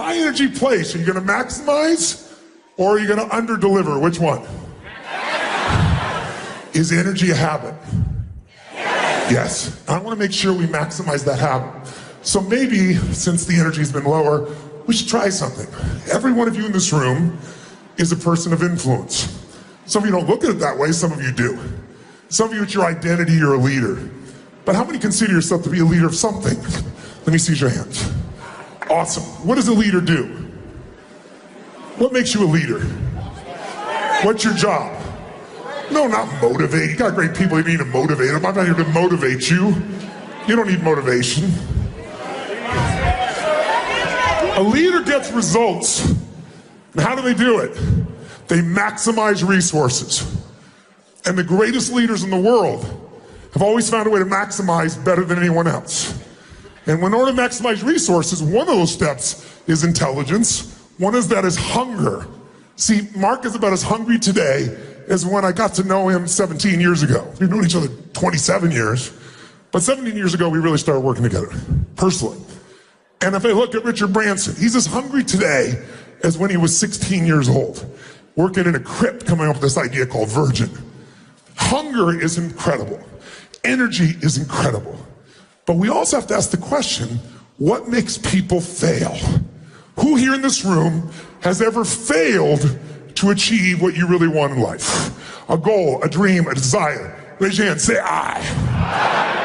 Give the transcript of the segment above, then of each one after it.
high energy place, are you gonna maximize or are you gonna under-deliver? Which one? Is energy a habit? Yes. I wanna make sure we maximize that habit. So maybe, since the energy's been lower, we should try something. Every one of you in this room is a person of influence. Some of you don't look at it that way, some of you do. Some of you, it's your identity, you're a leader. But how many consider yourself to be a leader of something? Let me see your hands. Awesome. What does a leader do? What makes you a leader? What's your job? No, not motivate. You got great people, you need to motivate them. I'm not here to motivate you. You don't need motivation. A leader gets results. And how do they do it? They maximize resources. And the greatest leaders in the world have always found a way to maximize better than anyone else. And in order to maximize resources, one of those steps is intelligence. One is that is hunger. See, Mark is about as hungry today as when I got to know him 17 years ago. We've known each other 27 years, but 17 years ago we really started working together, personally. And if I look at Richard Branson, he's as hungry today as when he was 16 years old, working in a crypt coming up with this idea called Virgin. Hunger is incredible. Energy is incredible. But we also have to ask the question, what makes people fail? Who here in this room has ever failed to achieve what you really want in life? A goal, a dream, a desire. Raise your hand, say I.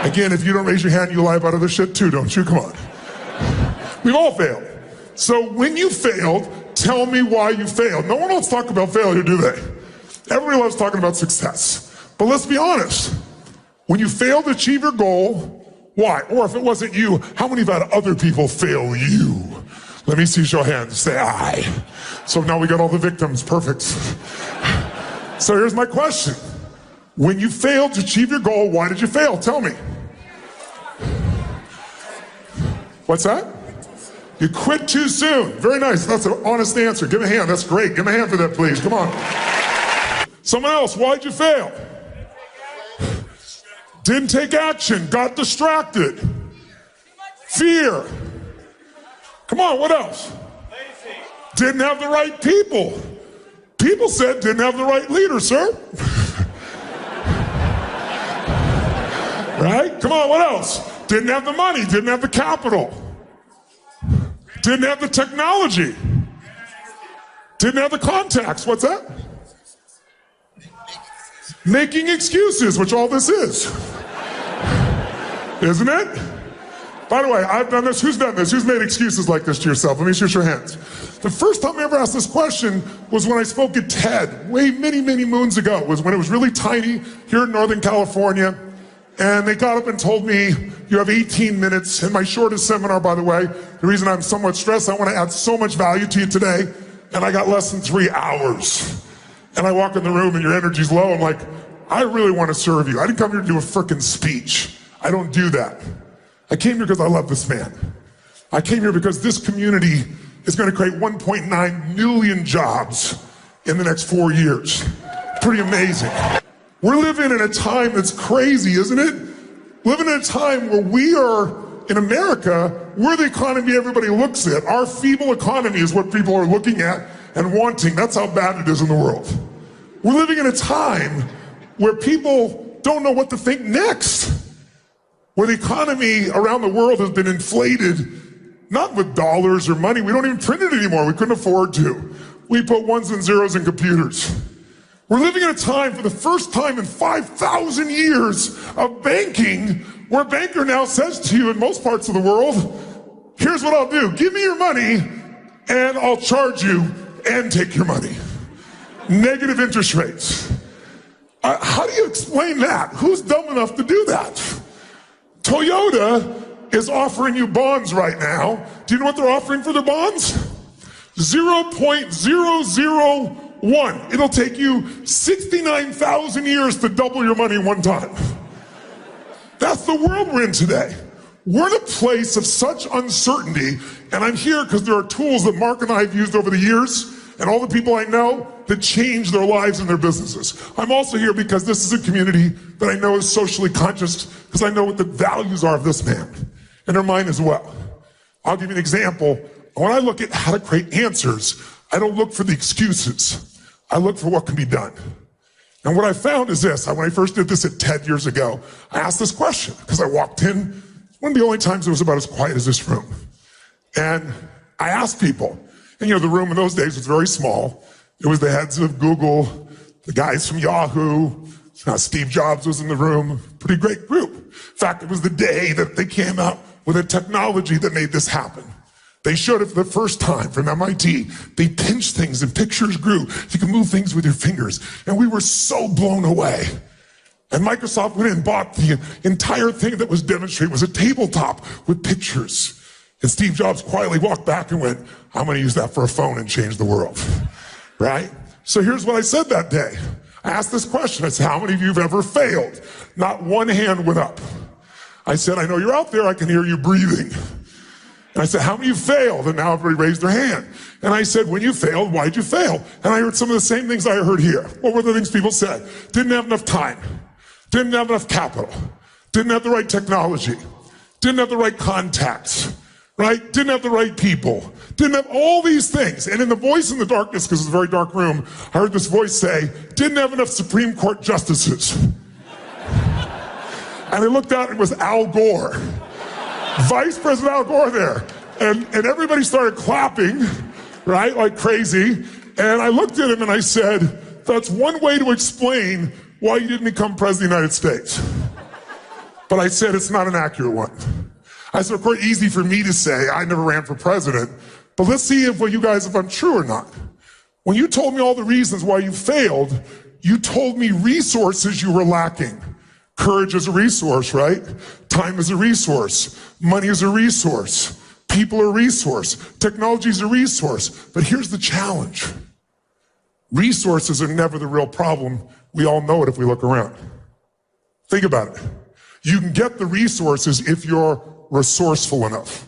Again, if you don't raise your hand, you lie about other shit too, don't you? Come on. We've all failed. So when you failed, tell me why you failed. No one wants to talk about failure, do they? Everybody loves talking about success. But let's be honest. When you fail to achieve your goal, why? Or if it wasn't you, how many have had other people fail you? Let me see show of hands, say I. So now we got all the victims, perfect. So here's my question. When you failed to achieve your goal, why did you fail? Tell me. What's that? You quit too soon. Very nice, that's an honest answer. Give me a hand, that's great. Give me a hand for that, please, come on. Someone else, why'd you fail? Didn't take action, got distracted. Fear. Come on, what else? Didn't have the right people. People said didn't have the right leader, sir. Right? Come on, what else? Didn't have the money, didn't have the capital. Didn't have the technology. Didn't have the contacts. What's that? Making excuses, which all this is. Isn't it? By the way, I've done this. Who's done this? Who's made excuses like this to yourself? Let me see your hands. The first time I ever asked this question was when I spoke at TED, way many, many moons ago. It was when it was really tiny here in Northern California. And they got up and told me, you have 18 minutes. In my shortest seminar, by the way, the reason I'm somewhat stressed, I want to add so much value to you today. And I got less than 3 hours. And I walk in the room and your energy's low. I'm like, I really want to serve you. I didn't come here to do a frickin' speech. I don't do that. I came here because I love this man. I came here because this community is going to create 1.9 million jobs in the next 4 years. Pretty amazing. We're living in a time that's crazy, isn't it? Living in a time where we are, in America, we're the economy everybody looks at. Our feeble economy is what people are looking at and wanting. That's how bad it is in the world. We're living in a time where people don't know what to think next. Where the economy around the world has been inflated, not with dollars or money. We don't even print it anymore. We couldn't afford to. We put ones and zeros in computers. We're living in a time, for the first time in 5,000 years of banking, where a banker now says to you in most parts of the world, here's what I'll do. Give me your money and I'll charge you and take your money. Negative interest rates. How do you explain that? Who's dumb enough to do that? Toyota is offering you bonds right now. Do you know what they're offering for their bonds? 0.001. It'll take you 69,000 years to double your money one time. That's the world we're in today. We're in a place of such uncertainty, and I'm here because there are tools that Mark and I have used over the years, and all the people I know that change their lives and their businesses. I'm also here because this is a community that I know is socially conscious, because I know what the values are of this man, and they're mine as well. I'll give you an example When I look at how to create answers, I don't look for the excuses. I look for what can be done. And what I found is this. When I first did this at TED years ago, I asked this question because I walked in. One of the only times it was about as quiet as this room. And I asked people, and the room in those days was very small. It was the heads of Google, the guys from Yahoo, Steve Jobs was in the room, pretty great group. In fact, it was the day that they came out with a technology that made this happen. They showed it for the first time from MIT. They pinched things and pictures grew. You can move things with your fingers. And we were so blown away. And Microsoft went in and bought the entire thing that was demonstrated. It was a tabletop with pictures. And Steve Jobs quietly walked back and went, I'm going to use that for a phone and change the world. Right? So here's what I said that day. I asked this question. I said, how many of you have ever failed? Not one hand went up. I said, I know you're out there. I can hear you breathing. And I said, how many of you failed? And now everybody raised their hand. And I said, when you failed, why'd you fail? And I heard some of the same things I heard here. What were the things people said? Didn't have enough time. Didn't have enough capital. Didn't have the right technology. Didn't have the right contacts. Right? Didn't have the right people. Didn't have all these things. And in the voice in the darkness, because it's a very dark room, I heard this voice say, didn't have enough Supreme Court justices. And I looked out and it was Al Gore. Vice President Al Gore there. And everybody started clapping, right, like crazy. And I looked at him and I said, that's one way to explain why you didn't become president of the United States. But I said, it's not an accurate one. I said, of course, easy for me to say, I never ran for president, but let's see if I'm true or not. When you told me all the reasons why you failed, you told me resources you were lacking. Courage is a resource, right? Time is a resource. Money is a resource. People are a resource. Technology is a resource. But here's the challenge. Resources are never the real problem. We all know it if we look around. Think about it. You can get the resources if you're resourceful enough.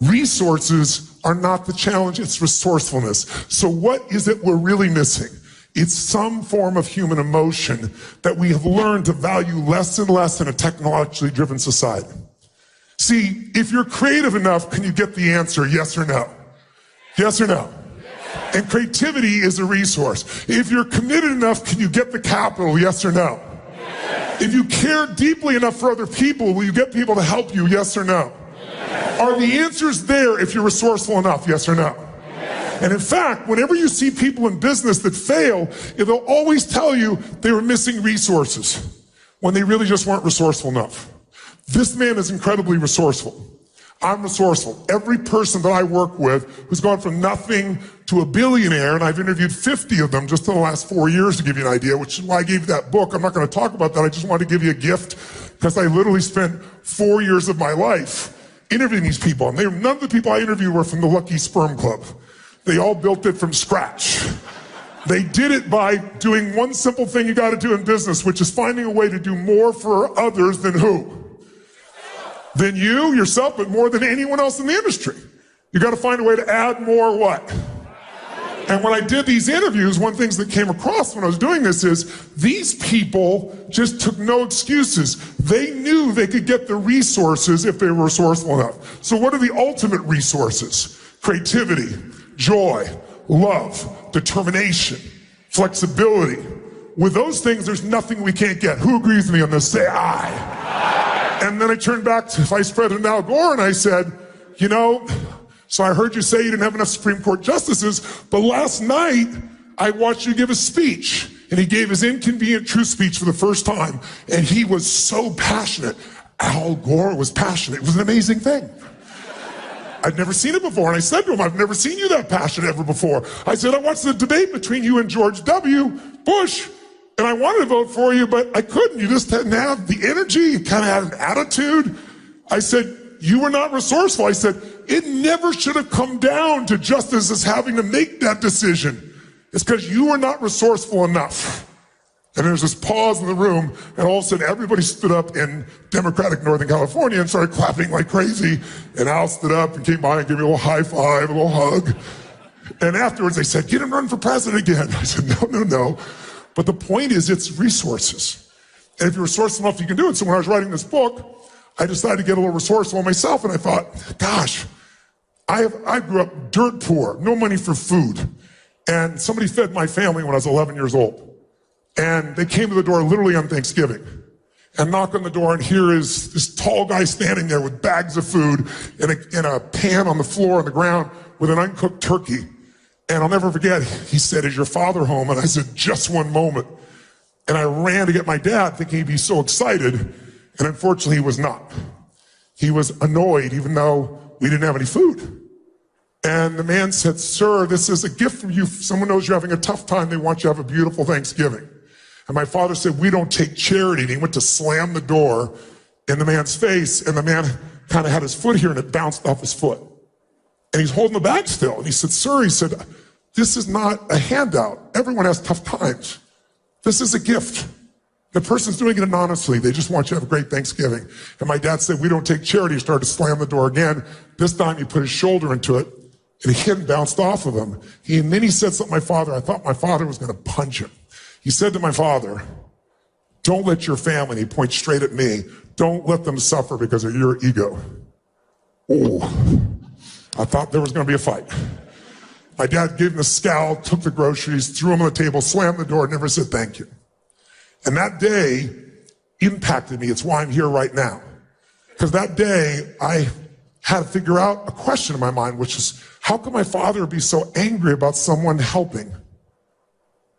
Resources are not the challenge, it's resourcefulness. So what is it we're really missing? It's some form of human emotion that we have learned to value less and less in a technologically driven society. See, if you're creative enough, can you get the answer, yes or no? Yes or no? Yes. And creativity is a resource. If you're committed enough, can you get the capital, yes or no? If you care deeply enough for other people, will you get people to help you, yes or no? Yes. Are the answers there if you're resourceful enough, yes or no? Yes. And in fact, whenever you see people in business that fail, they'll always tell you they were missing resources when they really just weren't resourceful enough. This man is incredibly resourceful. I'm resourceful. Every person that I work with who's gone from nothing to a billionaire, and I've interviewed 50 of them just in the last 4 years to give you an idea, which is why I gave you that book. I'm not going to talk about that. I just wanted to give you a gift because I literally spent 4 years of my life interviewing these people. And none of the people I interviewed were from the Lucky Sperm Club. They all built it from scratch. They did it by doing one simple thing you got to do in business, which is finding a way to do more for others than who? Than you, yourself, but more than anyone else in the industry. You got to find a way to add more what? And when I did these interviews, one of the things that came across when I was doing this is these people just took no excuses. They knew they could get the resources if they were resourceful enough. So what are the ultimate resources? Creativity, joy, love, determination, flexibility. With those things, there's nothing we can't get. Who agrees with me on this? Say aye. And then I turned back to Vice President Al Gore and I said, so I heard you say you didn't have enough Supreme Court justices, but last night I watched you give a speech, and he gave his inconvenient truth speech for the first time, and he was so passionate. Al Gore was passionate. It was an amazing thing. I'd never seen it before, and I said to him, I've never seen you that passionate ever before. I said, I watched the debate between you and George W. Bush, and I wanted to vote for you, but I couldn't. You just didn't have the energy. You kind of had an attitude. I said, you were not resourceful. I said, it never should have come down to justices having to make that decision. It's because you were not resourceful enough. And there's this pause in the room, and all of a sudden everybody stood up in Democratic Northern California and started clapping like crazy. And Al stood up and came by and gave me a little high five, a little hug. And afterwards they said, get him run for president again. I said, no. But the point is, it's resources. And if you're resourceful enough, you can do it. So when I was writing this book, I decided to get a little resourceful myself, and I thought, gosh, I grew up dirt poor, no money for food. And somebody fed my family when I was 11 years old. And they came to the door literally on Thanksgiving and knock on the door, and here is this tall guy standing there with bags of food in a pan on the floor on the ground with an uncooked turkey. And I'll never forget, he said, "Is your father home?" And I said, "Just one moment." And I ran to get my dad thinking he'd be so excited. And unfortunately, he was not. He was annoyed even though we didn't have any food. And the man said, "Sir, this is a gift from you. Someone knows you're having a tough time. They want you to have a beautiful Thanksgiving." And my father said, "We don't take charity." And he went to slam the door in the man's face. And the man kind of had his foot here and it bounced off his foot. And he's holding the bag still. And he said, "Sir," he said, "this is not a handout. Everyone has tough times. This is a gift. The person's doing it anonymously. They just want you to have a great Thanksgiving." And my dad said, "We don't take charity." He started to slam the door again. This time he put his shoulder into it and it hit and bounced off of him. And then he said something to my father. I thought my father was going to punch him. He said to my father, "Don't let your family," and he points straight at me, "don't let them suffer because of your ego." Oh, I thought there was going to be a fight. My dad gave him a scowl, took the groceries, threw them on the table, slammed the door, never said thank you. And that day impacted me. It's why I'm here right now. Because that day I had to figure out a question in my mind, which is, how could my father be so angry about someone helping?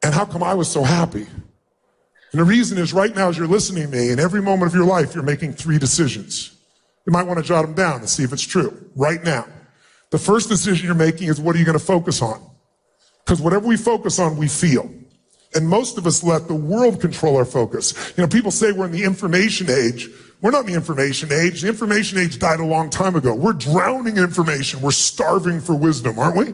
And how come I was so happy? And the reason is, right now as you're listening to me, in every moment of your life, you're making 3 decisions. You might want to jot them down and see if it's true. Right now. The first decision you're making is, what are you going to focus on? Because whatever we focus on, we feel. And most of us let the world control our focus. You know, people say we're in the information age. We're not in the information age. The information age died a long time ago. We're drowning in information. We're starving for wisdom, aren't we?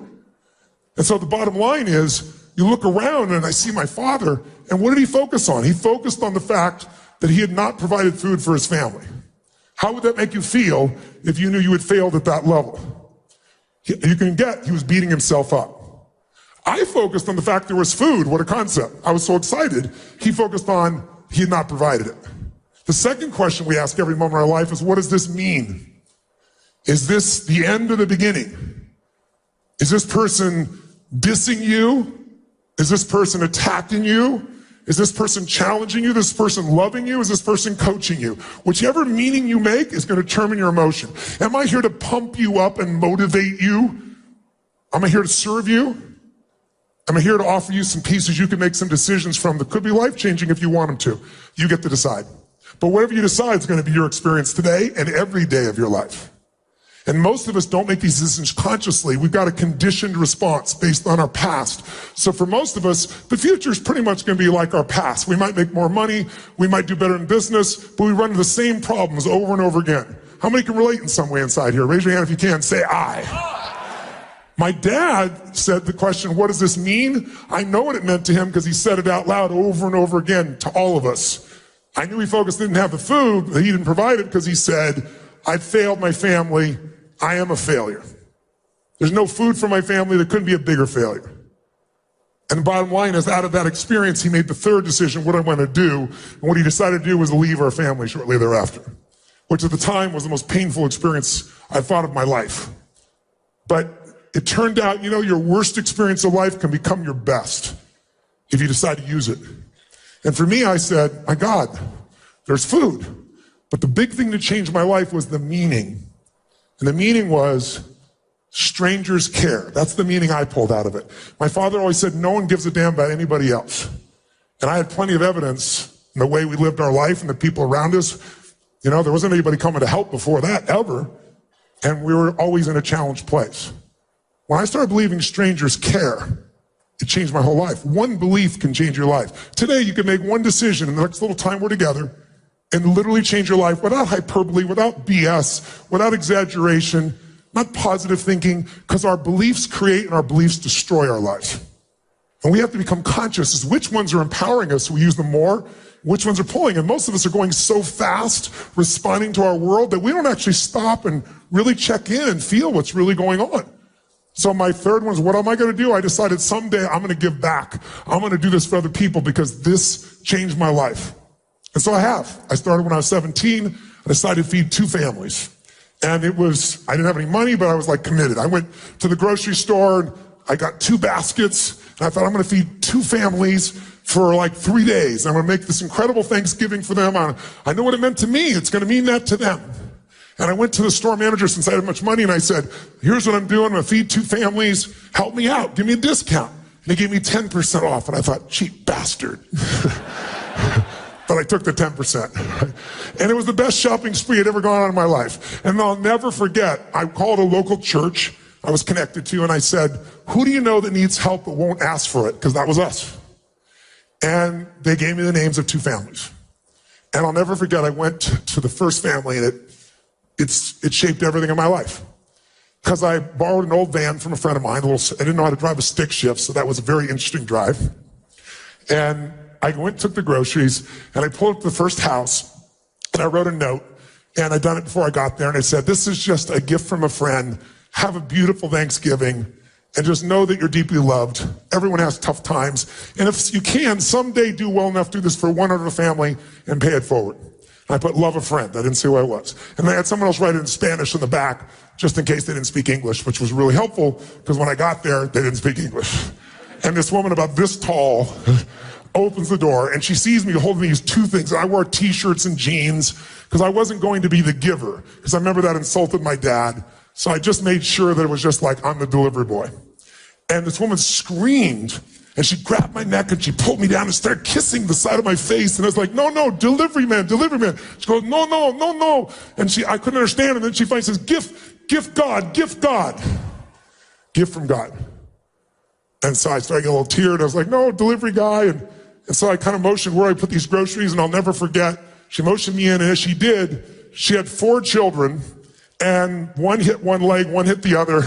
And so the bottom line is, you look around and I see my father, and what did he focus on? He focused on the fact that he had not provided food for his family. How would that make you feel if you knew you had failed at that level? You can get, he was beating himself up. I focused on the fact there was food. What a concept. I was so excited. He focused on he had not provided it. The second question we ask every moment of our life is, what does this mean? Is this the end or the beginning? Is this person dissing you? Is this person attacking you? Is this person challenging you? Is this person loving you? Is this person coaching you? Whichever meaning you make is going to determine your emotion. Am I here to pump you up and motivate you? Am I here to serve you? Am I here to offer you some pieces you can make some decisions from that could be life-changing if you want them to? You get to decide. But whatever you decide is going to be your experience today and every day of your life. And most of us don't make these decisions consciously. We've got a conditioned response based on our past. So for most of us, the future is pretty much going to be like our past. We might make more money, we might do better in business, but we run into the same problems over and over again. How many can relate in some way inside here? Raise your hand if you can. Say I. My dad said the question, what does this mean? I know what it meant to him because he said it out loud over and over again to all of us. I knew he focused didn't have the food, that he didn't provide it because he said, I failed my family. I am a failure. There's no food for my family. There couldn't be a bigger failure. And the bottom line is, out of that experience, he made the third decision, what I'm going to do. And what he decided to do was leave our family shortly thereafter, which at the time was the most painful experience I thought of my life. But it turned out, you know, your worst experience of life can become your best if you decide to use it. And for me, I said, my God, there's food. But the big thing that changed my life was the meaning. And the meaning was strangers care. That's the meaning I pulled out of it. My father always said, no one gives a damn about anybody else. And I had plenty of evidence in the way we lived our life and the people around us. You know, there wasn't anybody coming to help before that, ever. And we were always in a challenged place. When I started believing strangers care, it changed my whole life. One belief can change your life. Today, you can make one decision in the next little time we're together and literally change your life without hyperbole, without BS, without exaggeration, not positive thinking, because our beliefs create and our beliefs destroy our life. And we have to become conscious as which ones are empowering us, so we use them more, which ones are pulling. And most of us are going so fast, responding to our world, that we don't actually stop and really check in and feel what's really going on. So my third one is, what am I going to do? I decided someday I'm going to give back. I'm going to do this for other people because this changed my life. And so I have. I started when I was 17. I decided to feed 2 families. And I didn't have any money, but I was like committed. I went to the grocery store and I got 2 baskets and I thought I'm gonna feed 2 families for like 3 days. I'm gonna make this incredible Thanksgiving for them. I know what it meant to me. It's gonna mean that to them. And I went to the store manager since I had much money and I said, here's what I'm doing. I'm gonna feed 2 families. Help me out. Give me a discount. And he gave me 10% off. And I thought, cheap bastard. But I took the 10%. And it was the best shopping spree I'd ever gone on in my life. And I'll never forget, I called a local church I was connected to and I said, who do you know that needs help but won't ask for it? Because that was us. And they gave me the names of 2 families. And I'll never forget, I went to the first family and it shaped everything in my life. Because I borrowed an old van from a friend of mine. I didn't know how to drive a stick shift, so that was a very interesting drive. And I went, took the groceries, and I pulled up to the first house, and I wrote a note, and I'd done it before I got there, and I said, this is just a gift from a friend. Have a beautiful Thanksgiving, and just know that you're deeply loved. Everyone has tough times, and if you can, someday do well enough to do this for one other family and pay it forward. I put love a friend. I didn't say who I was. And I had someone else write it in Spanish in the back, just in case they didn't speak English, which was really helpful, because when I got there, they didn't speak English. And this woman about this tall opens the door, and she sees me holding these 2 things. I wore t-shirts and jeans, because I wasn't going to be the giver, because I remember that insulted my dad. So I just made sure that it was just like, I'm the delivery boy. And this woman screamed, and she grabbed my neck and she pulled me down and started kissing the side of my face. And I was like, no, delivery man, delivery man. She goes, no. And I couldn't understand. And then she finally says, gift God. Gift from God. And so I started getting a little tear and I was like, no, delivery guy. And so I kind of motioned where I put these groceries, and I'll never forget, she motioned me in, and as she did, she had 4 children, and one hit one leg, one hit the other.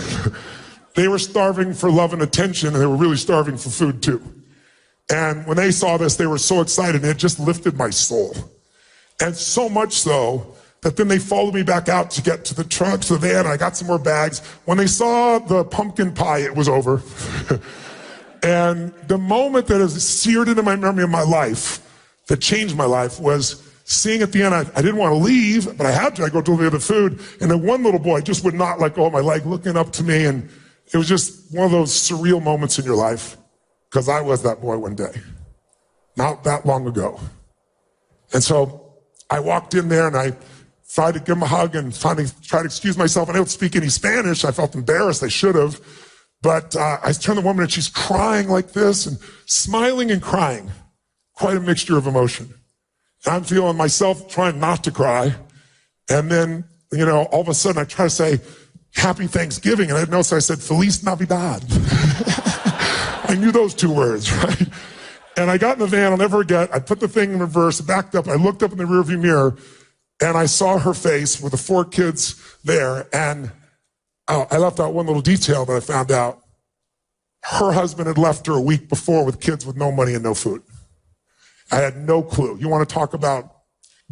They were starving for love and attention, and they were really starving for food too. And when they saw this, they were so excited, and it just lifted my soul. And so much so that then they followed me back out to get to the truck, to the van, and I got some more bags. When they saw the pumpkin pie, it was over. And the moment that is seared into my memory of my life, that changed my life, was seeing at the end, I didn't want to leave, but I had to. I go deliver the food, and then one little boy just would not let go of my leg, looking up to me, and it was just one of those surreal moments in your life, because I was that boy one day, not that long ago. And so I walked in there and I tried to give him a hug and finally tried to excuse myself. I don't speak any Spanish. I felt embarrassed. I should have. But I turned to the woman and she's crying like this and smiling and crying. Quite a mixture of emotion. And I'm feeling myself trying not to cry. And then, all of a sudden I try to say, Happy Thanksgiving. And I didn't know, so I said, Feliz Navidad. I knew those 2 words, right? And I got in the van, I'll never forget, I put the thing in reverse, backed up, I looked up in the rearview mirror, and I saw her face with the 4 kids there, and I left out one little detail that I found out. Her husband had left her a week before with kids with no money and no food. I had no clue. You want to talk about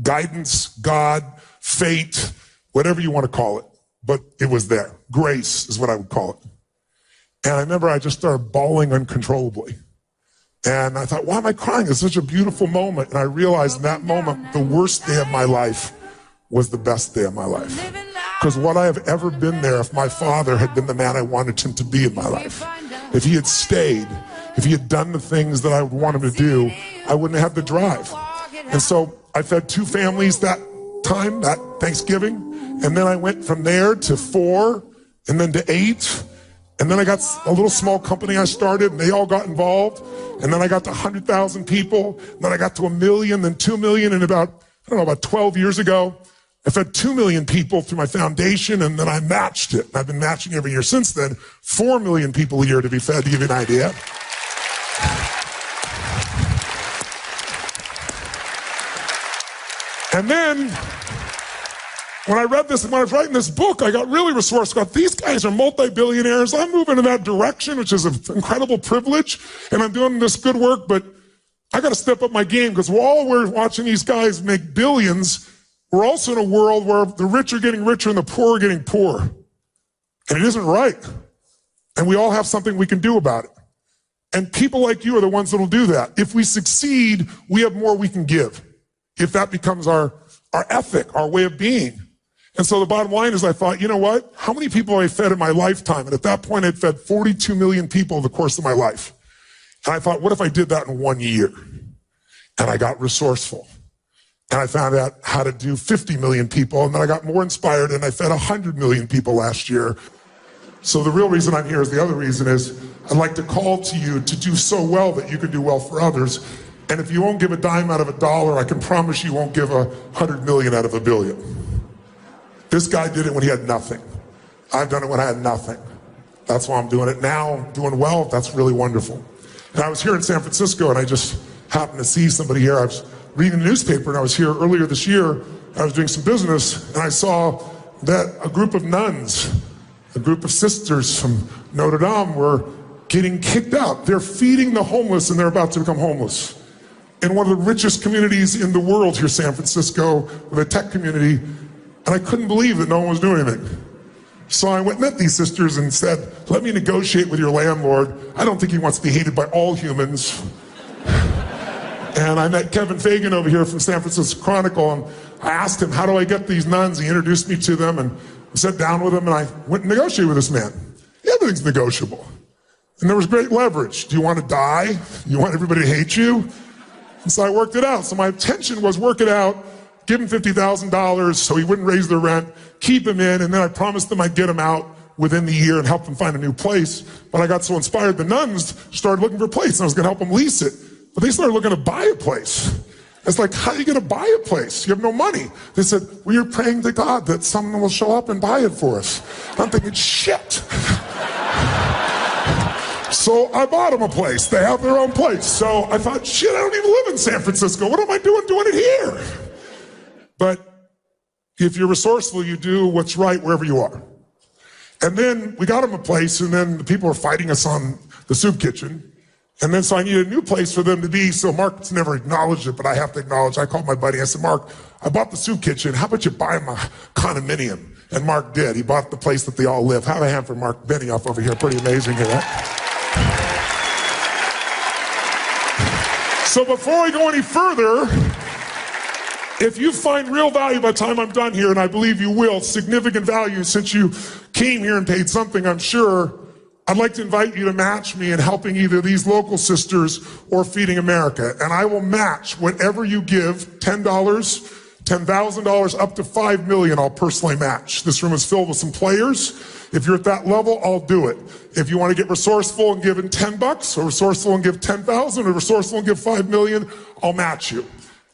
guidance, God, fate, whatever you want to call it. But it was there. Grace is what I would call it. And I remember I just started bawling uncontrollably. And I thought, why am I crying? It's such a beautiful moment. And I realized in that moment, the worst day of my life was the best day of my life. Because would I have ever been there if my father had been the man I wanted him to be in my life? If he had stayed, if he had done the things that I would want him to do, I wouldn't have had the drive. And so I fed 2 families that time, that Thanksgiving. And then I went from there to 4, and then to 8. And then I got a little small company I started, and they all got involved. And then I got to 100,000 people. And then I got to 1 million, then 2 million. And about 12 years ago, I fed 2 million people through my foundation, and then I matched it. And I've been matching every year since then. 4 million people a year to be fed, to give you an idea. And then, when I read this and when I was writing this book, I got really resourceful. These guys are multi-billionaires. I'm moving in that direction, which is an incredible privilege. And I'm doing this good work, but I got to step up my game, because while we're watching these guys make billions, we're also in a world where the rich are getting richer and the poor are getting poorer. And it isn't right. And we all have something we can do about it. And people like you are the ones that will do that. If we succeed, we have more we can give. If that becomes our ethic, our way of being. And so the bottom line is I thought, you know what? How many people have I fed in my lifetime? And at that point, I'd fed 42 million people in the course of my life. And I thought, what if I did that in 1 year? And I got resourceful. And I found out how to do 50 million people. And then I got more inspired and I fed 100 million people last year. So the real reason I'm here is the other reason is I'd like to call to you to do so well that you can do well for others. And if you won't give a dime out of $1, I can promise you won't give 100 million out of $1 billion. This guy did it when he had nothing. I've done it when I had nothing. That's why I'm doing it now. I'm doing well. That's really wonderful. And I was here in San Francisco and I just happened to see somebody here. I was reading the newspaper and I was here earlier this year. I was doing some business and I saw that a group of nuns, a group of sisters from Notre Dame were getting kicked out. They're feeding the homeless and they're about to become homeless. In one of the richest communities in the world here, San Francisco, with a tech community, and I couldn't believe that no one was doing anything. So I went and met these sisters and said, let me negotiate with your landlord. I don't think he wants to be hated by all humans. And I met Kevin Fagan over here from San Francisco Chronicle, and I asked him, how do I get these nuns? He introduced me to them, and I sat down with him, and I went and negotiated with this man. Everything's negotiable. And there was great leverage. Do you want to die? You want everybody to hate you? And so I worked it out. So my intention was work it out, give him $50,000 so he wouldn't raise their rent, keep him in, and then I promised them I'd get him out within the year and help them find a new place. But I got so inspired, the nuns started looking for a place, and I was going to help them lease it. But they started looking to buy a place. It's like, how are you going to buy a place? You have no money. They said, we are praying to God that someone will show up and buy it for us. I'm thinking, shit. So I bought them a place. They have their own place. So I thought, shit, I don't even live in San Francisco. What am I doing it here? But if you're resourceful, you do what's right wherever you are. And then we got them a place, and then the people were fighting us on the soup kitchen. And then so I needed a new place for them to be. So Mark's never acknowledged it, but I have to acknowledge. I called my buddy. I said, Mark, I bought the soup kitchen. How about you buy him a condominium? And Mark did. He bought the place that they all live. Have a hand for Mark Benioff over here. Pretty amazing here, right? So before I go any further, if you find real value by the time I'm done here, and I believe you will, significant value since you came here and paid something, I'm sure, I'd like to invite you to match me in helping either these local sisters or Feeding America. And I will match whatever you give, $10, $10,000, up to $5 million, I'll personally match. This room is filled with some players. If you're at that level, I'll do it. If you want to get resourceful and give in $10, or resourceful and give 10,000, or resourceful and give 5 million, I'll match you.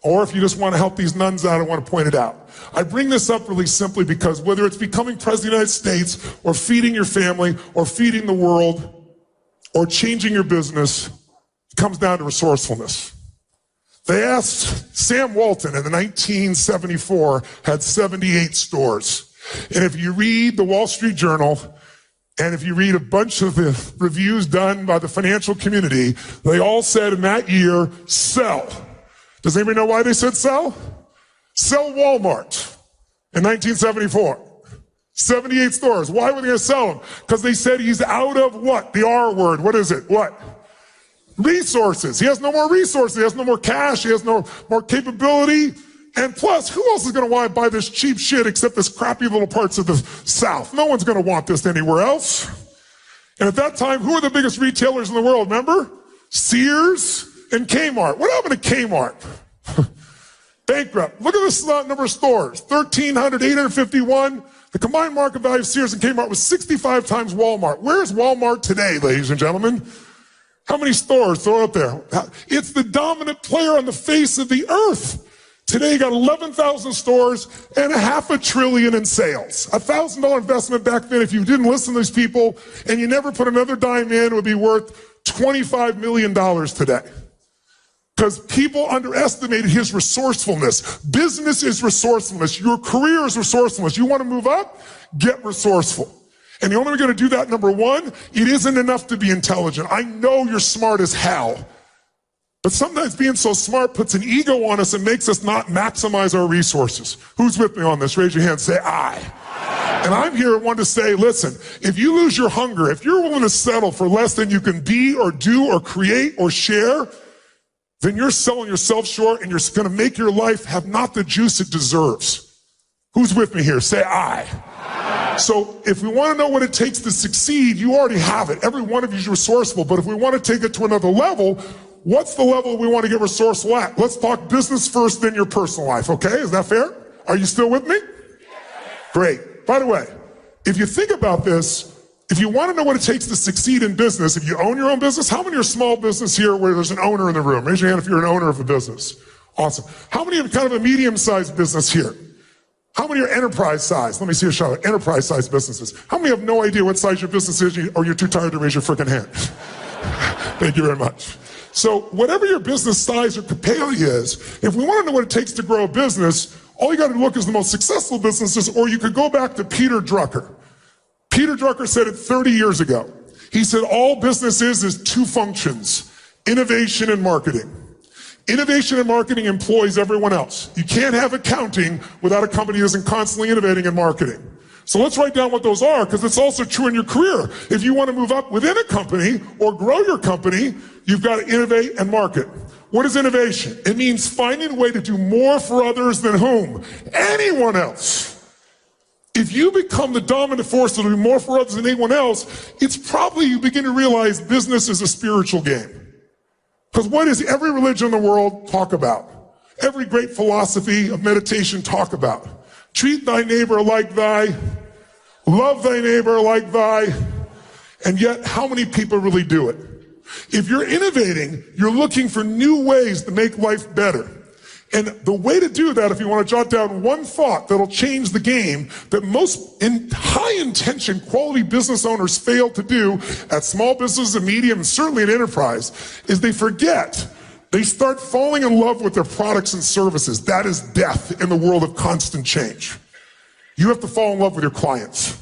Or if you just want to help these nuns out, I want to point it out. I bring this up really simply because whether it's becoming president of the United States, or feeding your family, or feeding the world, or changing your business, it comes down to resourcefulness. They asked Sam Walton in 1974, had 78 stores. And if you read the Wall Street Journal, and if you read a bunch of the reviews done by the financial community, they all said in that year, sell. Does anybody know why they said sell? Sell Walmart in 1974. 78 stores. Why were they going to sell them? Because they said he's out of what? The R word. What is it? What? Resources. He has no more resources. He has no more cash. He has no more capability. And plus, who else is going to want to buy this cheap shit except this crappy little parts of the South? No one's going to want this anywhere else. And at that time, who are the biggest retailers in the world? Remember? Sears and Kmart. What happened to Kmart? Bankrupt. Look at this number of stores. 1,300, 851. The combined market value of Sears and Kmart was 65 times Walmart. Where's Walmart today, ladies and gentlemen? How many stores? Throw it there. It's the dominant player on the face of the earth. Today, you got 11,000 stores and $500 billion in sales. $1,000 investment back then, if you didn't listen to these people and you never put another dime in, it would be worth $25 million today. Because people underestimated his resourcefulness. Business is resourcefulness. Your career is resourcefulness. You want to move up? Get resourceful. And the only way you're going to do that, number one, it isn't enough to be intelligent. I know you're smart as hell. But sometimes being so smart puts an ego on us and makes us not maximize our resources. Who's with me on this? Raise your hand, say I. And I'm here wanting to say, listen, if you lose your hunger, if you're willing to settle for less than you can be or do or create or share, then you're selling yourself short and you're going to make your life have not the juice it deserves. Who's with me here? Say I. So if we want to know what it takes to succeed, you already have it. Every one of you is resourceful, but if we want to take it to another level, what's the level we want to get resourceful at? Let's talk business first, then your personal life, okay? Is that fair? Are you still with me? Great. By the way, if you think about this, if you want to know what it takes to succeed in business, if you own your own business, how many are small business here where there's an owner in the room? Raise your hand if you're an owner of a business. Awesome. How many have kind of a medium-sized business here? How many are enterprise size? Let me see a shout out. Enterprise size businesses. How many have no idea what size your business is or you're too tired to raise your freaking hand? Thank you very much. So whatever your business size or capacity is, if we want to know what it takes to grow a business, all you got to look is the most successful businesses, or you could go back to Peter Drucker. Peter Drucker said it 30 years ago. He said all business is two functions, innovation and marketing. Innovation and marketing employs everyone else. You can't have accounting without a company that isn't constantly innovating and marketing. So let's write down what those are, because it's also true in your career. If you want to move up within a company or grow your company, you've got to innovate and market. What is innovation? It means finding a way to do more for others than whom? Anyone else. If you become the dominant force to do more for others than anyone else, it's probably you begin to realize business is a spiritual game. Because what does every religion in the world talk about? Every great philosophy of meditation talk about? Treat thy neighbor like thy, love thy neighbor like thy, and yet how many people really do it? If you're innovating, you're looking for new ways to make life better. And the way to do that, if you want to jot down one thought that'll change the game that most high-intention, quality business owners fail to do at small businesses and medium, and certainly at enterprise, is they forget. They start falling in love with their products and services. That is death in the world of constant change. You have to fall in love with your clients.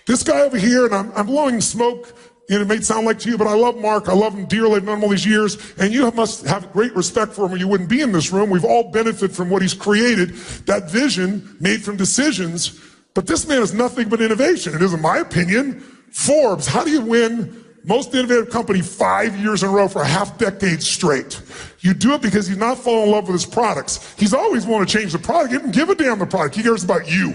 This guy over here, and I'm blowing smoke, it may sound like to you, but I love Mark. I love him dearly. I've known him all these years. And you must have great respect for him or you wouldn't be in this room. We've all benefited from what he's created, that vision made from decisions. But this man is nothing but innovation. It is, in my opinion, Forbes. How do you win most innovative company 5 years in a row for a half decade straight? You do it because he's not falling in love with his products. He's always wanting to change the product. He doesn't give a damn the product. He cares about you.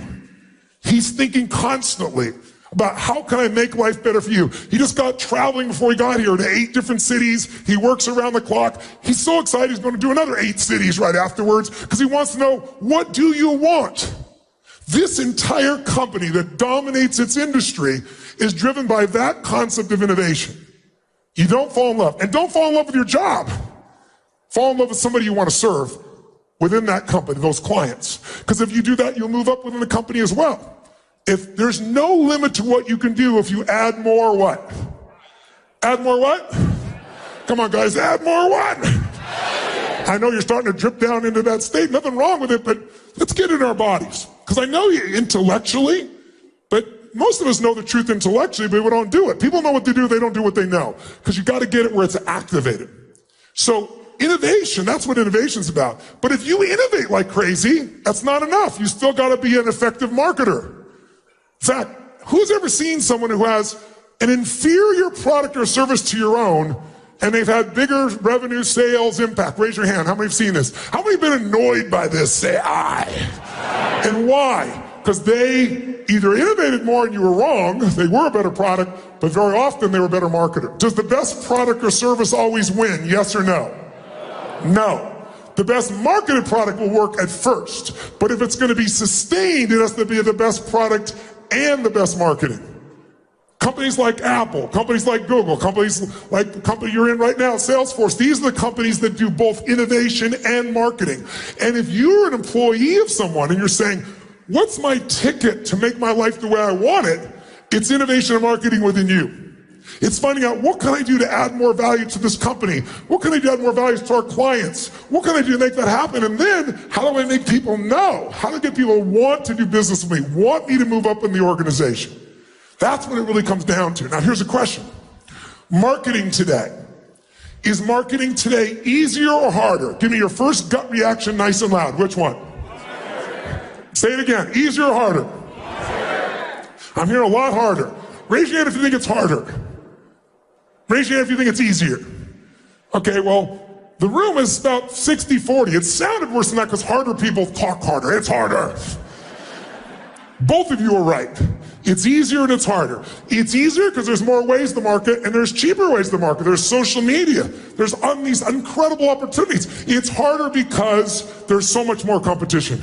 He's thinking constantly about how can I make life better for you. He just got traveling before he got here to 8 different cities. He works around the clock. He's so excited he's going to do another 8 cities right afterwards because he wants to know, what do you want? This entire company that dominates its industry is driven by that concept of innovation. You don't fall in love. And don't fall in love with your job. Fall in love with somebody you want to serve within that company, those clients. Because if you do that, you'll move up within the company as well. If there's no limit to what you can do if you add more what? Add more what? Come on, guys, add more what? I know you're starting to drip down into that state. Nothing wrong with it, but let's get in our bodies. Because I know you intellectually, but most of us know the truth intellectually, but we don't do it. People know what they do, they don't do what they know. Because you got to get it where it's activated. So innovation, that's what innovation's about. But if you innovate like crazy, that's not enough. You still got to be an effective marketer. In fact, who's ever seen someone who has an inferior product or service to your own and they've had bigger revenue, sales, impact? Raise your hand. How many have seen this? How many have been annoyed by this? Say I. And why? Because they either innovated more and you were wrong, they were a better product, but very often they were a better marketer. Does the best product or service always win? Yes or no? No. The best marketed product will work at first, but if it's going to be sustained, it has to be the best product and the best marketing. Companies like Apple, companies like Google, companies like the company you're in right now, Salesforce, these are the companies that do both innovation and marketing. And if you're an employee of someone and you're saying, what's my ticket to make my life the way I want it? It's innovation and marketing within you. It's finding out, what can I do to add more value to this company? What can I do to add more value to our clients? What can I do to make that happen? And then, how do I make people know? How do I get people to want to do business with me, want me to move up in the organization? That's what it really comes down to. Now, here's a question. Marketing today. Is marketing today easier or harder? Give me your first gut reaction nice and loud. Which one? Say it again. Easier or harder? I'm hearing a lot harder. Raise your hand if you think it's harder. Raise your hand if you think it's easier. Okay, well, the room is about 60-40. It sounded worse than that because harder people talk harder. It's harder. Both of you are right. It's easier and it's harder. It's easier because there's more ways to market and there's cheaper ways to market. There's social media. There's these incredible opportunities. It's harder because there's so much more competition.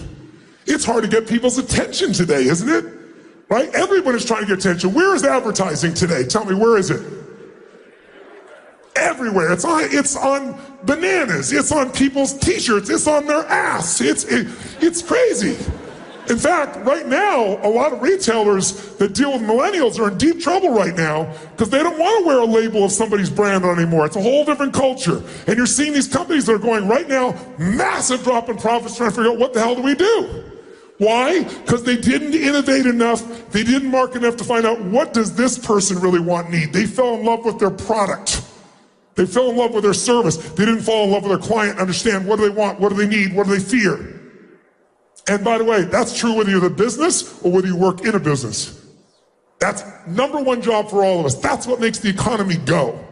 It's hard to get people's attention today, isn't it? Right? Everyone is trying to get attention. Where is advertising today? Tell me, where is it? Everywhere. It's on bananas. It's on people's t-shirts. It's on their ass. It's crazy. In fact, right now, a lot of retailers that deal with millennials are in deep trouble right now because they don't want to wear a label of somebody's brand on anymore. It's a whole different culture. And you're seeing these companies that are going right now, massive drop in profits, trying to figure out what the hell do we do? Why? Because they didn't innovate enough. They didn't market enough to find out what does this person really want, need. They fell in love with their product. They fell in love with their service. They didn't fall in love with their client, understand what do they want, what do they need, what do they fear. And by the way, that's true whether you're the business or whether you work in a business. That's number one job for all of us. That's what makes the economy go.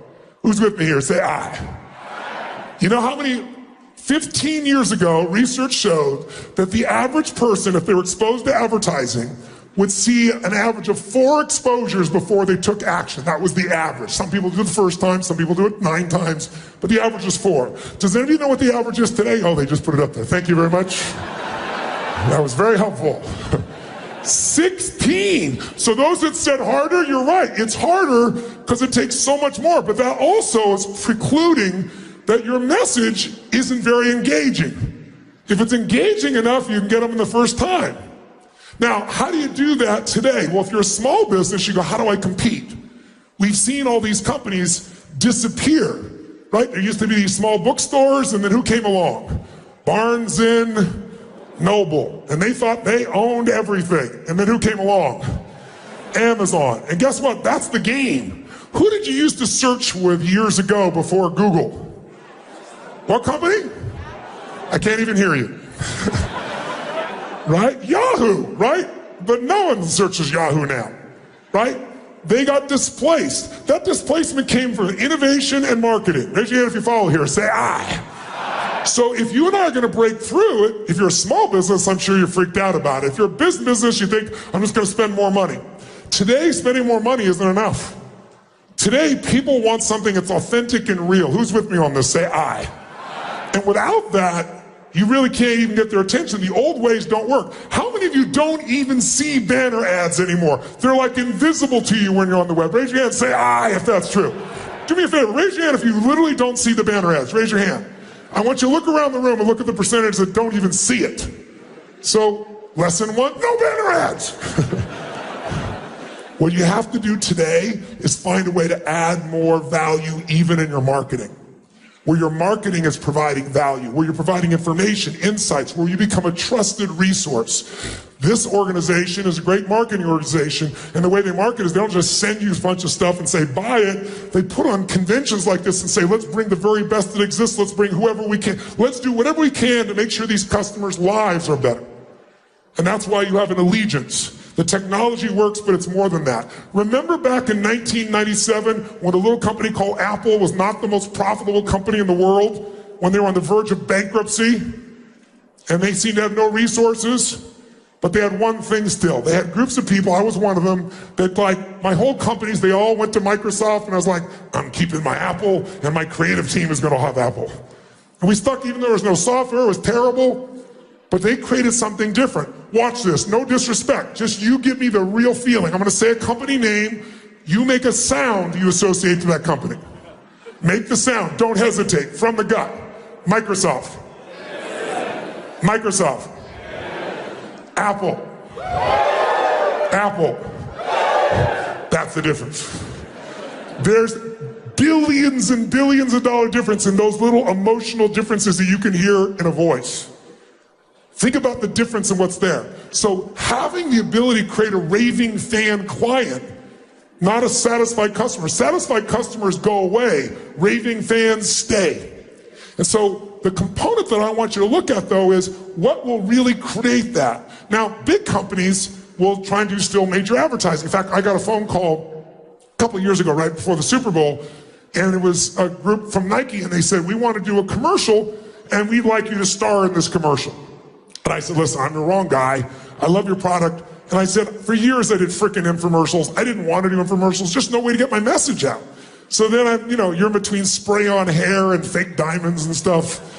Who's with me here? Say aye. You know how many, 15 years ago, research showed that the average person, if they were exposed to advertising, would see an average of 4 exposures before they took action. That was the average. Some people do it the first time, some people do it 9 times, but the average is 4. Does any of you know what the average is today? Oh, they just put it up there. Thank you very much. That was very helpful. 16. So those that said harder, you're right. It's harder because it takes so much more, but that also is precluding that your message isn't very engaging. If it's engaging enough, you can get them in the first time. Now, how do you do that today? Well, if you're a small business, you go, how do I compete? We've seen all these companies disappear, right? There used to be these small bookstores, and then who came along? Barnes and Noble, and they thought they owned everything. And then who came along? Amazon. And guess what? That's the game. Who did you used to search with years ago before Google? What company? I can't even hear you. Right? Yahoo, right? But no one searches Yahoo now, right? They got displaced. That displacement came from innovation and marketing. Raise your hand if you follow here. Say aye. So if you and I are going to break through it, if you're a small business, I'm sure you're freaked out about it. If you're a business, you think, I'm just going to spend more money. Today, spending more money isn't enough. Today, people want something that's authentic and real. Who's with me on this? Say aye. And without that, you really can't even get their attention. The old ways don't work. How many of you don't even see banner ads anymore? They're like invisible to you when you're on the web. Raise your hand, say aye if that's true. Do me a favor, raise your hand if you literally don't see the banner ads. Raise your hand. I want you to look around the room and look at the percentage that don't even see it. So, lesson 1, no banner ads. What you have to do today is find a way to add more value even in your marketing. Where your marketing is providing value, where you're providing information, insights, where you become a trusted resource. This organization is a great marketing organization, and the way they market is they don't just send you a bunch of stuff and say, buy it. They put on conventions like this and say, let's bring the very best that exists, let's bring whoever we can. Let's do whatever we can to make sure these customers' lives are better. And that's why you have an allegiance. The technology works, but it's more than that. Remember back in 1997 when a little company called Apple was not the most profitable company in the world, when they were on the verge of bankruptcy, and they seemed to have no resources, but they had one thing still. They had groups of people, I was one of them, that like my whole companies, they all went to Microsoft, and I was like, I'm keeping my Apple, and my creative team is gonna have Apple. And we stuck even though there was no software, it was terrible. But they created something different. Watch this, no disrespect, just you give me the real feeling. I'm gonna say a company name, you make a sound you associate to that company. Make the sound, don't hesitate, from the gut. Microsoft. Microsoft. Apple. Apple. That's the difference. There's billions and billions of dollar difference in those little emotional differences that you can hear in a voice. Think about the difference in what's there. So having the ability to create a raving fan client, not a satisfied customer. Satisfied customers go away, raving fans stay. And so the component that I want you to look at though is what will really create that. Now, big companies will try and do still major advertising. In fact, I got a phone call a couple of years ago, right before the Super Bowl, and it was a group from Nike, and they said, we want to do a commercial, and we'd like you to star in this commercial. And I said, listen, I'm the wrong guy. I love your product, And I said, for years I did frickin' infomercials. I didn't want to do infomercials, just no way to get my message out. So then you're in between spray on hair and fake diamonds and stuff.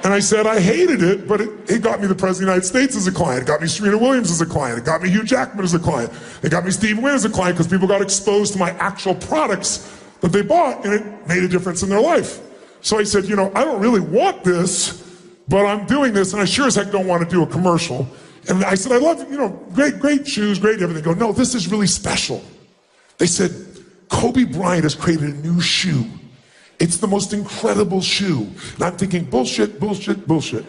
And I said, I hated it, but it got me the President of the United States as a client. It got me Serena Williams as a client. It got me Hugh Jackman as a client. It got me Steve Wynn as a client because people got exposed to my actual products that they bought, and it made a difference in their life. So I said, I don't really want this, but I'm doing this, and I sure as heck don't want to do a commercial. And I said, I love, great shoes, great everything. They go, no, this is really special. They said, Kobe Bryant has created a new shoe. It's the most incredible shoe. And I'm thinking, bullshit, bullshit, bullshit.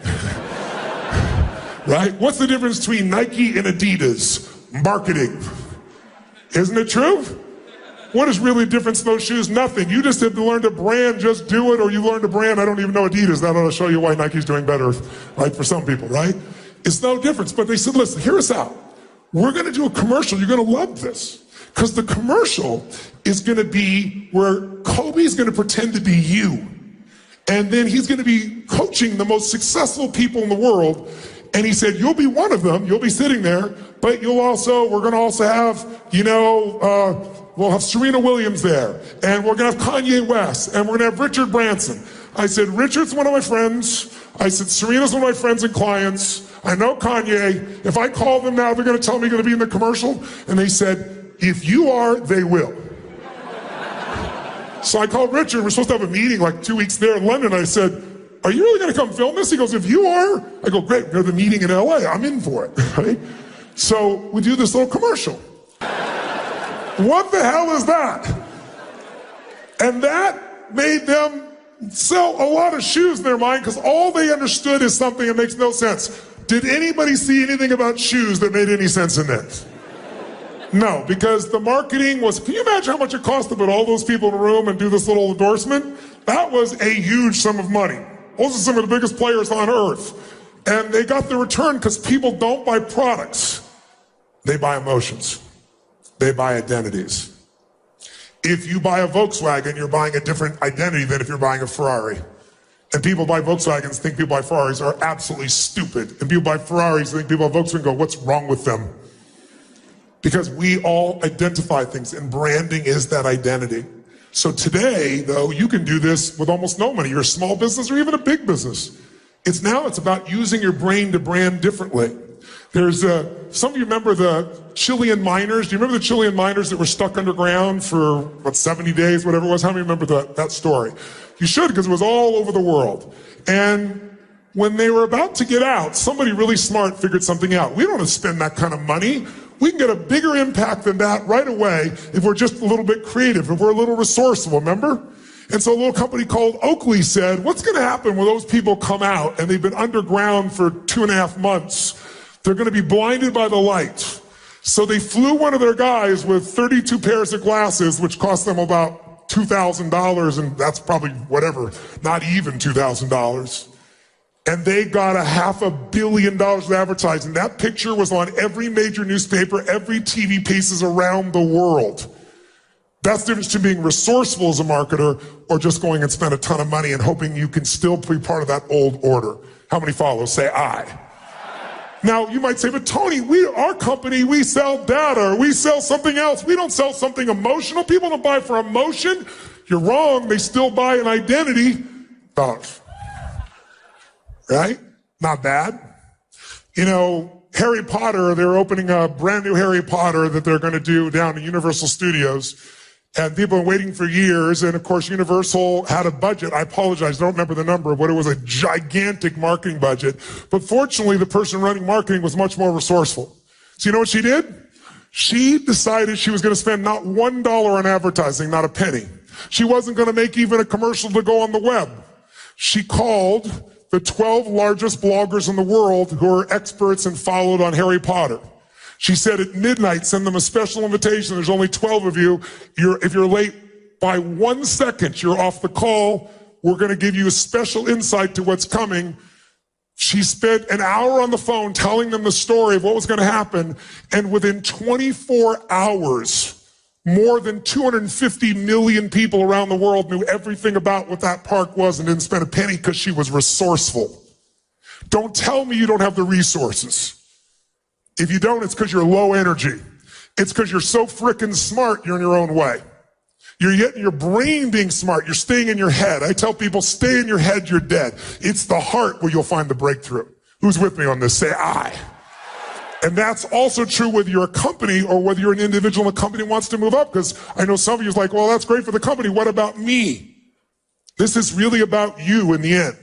Right? What's the difference between Nike and Adidas? Marketing. Isn't it true? What is really the difference in those shoes? Nothing. You just have to learn to brand, just do it, or you learn to brand, I don't even know Adidas. That ought to show you why Nike's doing better, right, for some people, right? It's no difference. But they said, listen, hear us out. We're going to do a commercial. You're going to love this. Because the commercial is going to be where Kobe's going to pretend to be you. And then he's going to be coaching the most successful people in the world. And he said, you'll be one of them. You'll be sitting there. But we're going to also have, we'll have Serena Williams there. And we're going to have Kanye West. And we're going to have Richard Branson. I said, Richard's one of my friends. I said, Serena's one of my friends and clients. I know Kanye. If I call them now, they're going to tell me you're going to be in the commercial. And they said, if you are, they will. So I called Richard. We're supposed to have a meeting like 2 weeks there in London. I said, are you really going to come film this? He goes, if you are. I go, great, we have the meeting in LA. I'm in for it. Right? So we do this little commercial. What the hell is that? And that made them sell a lot of shoes in their mind because all they understood is something that makes no sense. Did anybody see anything about shoes that made any sense in that? No, because the marketing was, can you imagine how much it cost to put all those people in a room and do this little endorsement? That was a huge sum of money. Those are some of the biggest players on earth. And they got the return because people don't buy products. They buy emotions. They buy identities. If you buy a Volkswagen, you're buying a different identity than if you're buying a Ferrari. And people buy Volkswagens think people buy Ferraris are absolutely stupid. And people buy Ferraris think people buy Volkswagen and go, what's wrong with them? Because we all identify things, and branding is that identity. So today, though, you can do this with almost no money. You're a small business or even a big business. It's about using your brain to brand differently. There's some of you remember the Chilean miners. Do you remember the Chilean miners that were stuck underground for, 70 days, whatever it was? How many remember that story? You should, because it was all over the world. And when they were about to get out, somebody really smart figured something out. We don't want to spend that kind of money. We can get a bigger impact than that right away if we're just a little bit creative, if we're a little resourceful, remember? And so a little company called Oakley said, what's going to happen when those people come out and they've been underground for 2.5 months? They're going to be blinded by the light. So they flew one of their guys with 32 pairs of glasses, which cost them about $2,000, and that's probably whatever, not even $2,000. And they got $500 million of advertising. That picture was on every major newspaper, every TV pieces around the world. That's the difference between being resourceful as a marketer or just going and spend a ton of money and hoping you can still be part of that old order. How many follow? Say aye. Now, you might say, but Tony, our company, we sell data, or we sell something else. We don't sell something emotional. People don't buy for emotion. You're wrong. They still buy an identity. Right? Not bad. Harry Potter, they're opening a brand new Harry Potter that they're going to do down at Universal Studios. And people have been waiting for years. And of course, Universal had a budget. I apologize, I don't remember the number, but it was a gigantic marketing budget. But fortunately, the person running marketing was much more resourceful. So you know what she did? She decided she was going to spend not $1 on advertising, not a penny. She wasn't going to make even a commercial to go on the web. She called the 12 largest bloggers in the world who are experts and followed on Harry Potter. She said at midnight, send them a special invitation. There's only 12 of you. If you're late by 1 second, you're off the call. We're going to give you a special insight to what's coming. She spent an hour on the phone telling them the story of what was going to happen. And within 24 hours, more than 250 million people around the world knew everything about what that park was and didn't spend a penny because she was resourceful. Don't tell me you don't have the resources. If you don't, it's because you're low energy. It's because you're so frickin' smart, you're in your own way. You're getting your brain being smart. You're staying in your head. I tell people, stay in your head, you're dead. It's the heart where you'll find the breakthrough. Who's with me on this? Say I. And that's also true whether you're a company or whether you're an individual and the company wants to move up. Because I know some of you is like, well, that's great for the company. What about me? This is really about you in the end.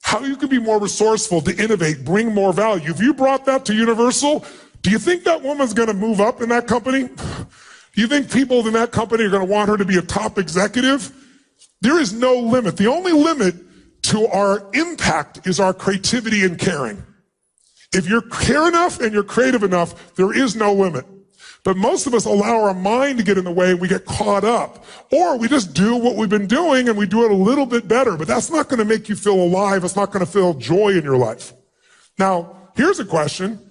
How you can be more resourceful to innovate, bring more value. If you brought that to Universal, do you think that woman's going to move up in that company? Do you think people in that company are going to want her to be a top executive? There is no limit. The only limit to our impact is our creativity and caring. If you care enough and you're creative enough, there is no limit. But most of us allow our mind to get in the way and we get caught up. Or we just do what we've been doing and we do it a little bit better. But that's not going to make you feel alive. It's not going to feel joy in your life. Now, here's a question.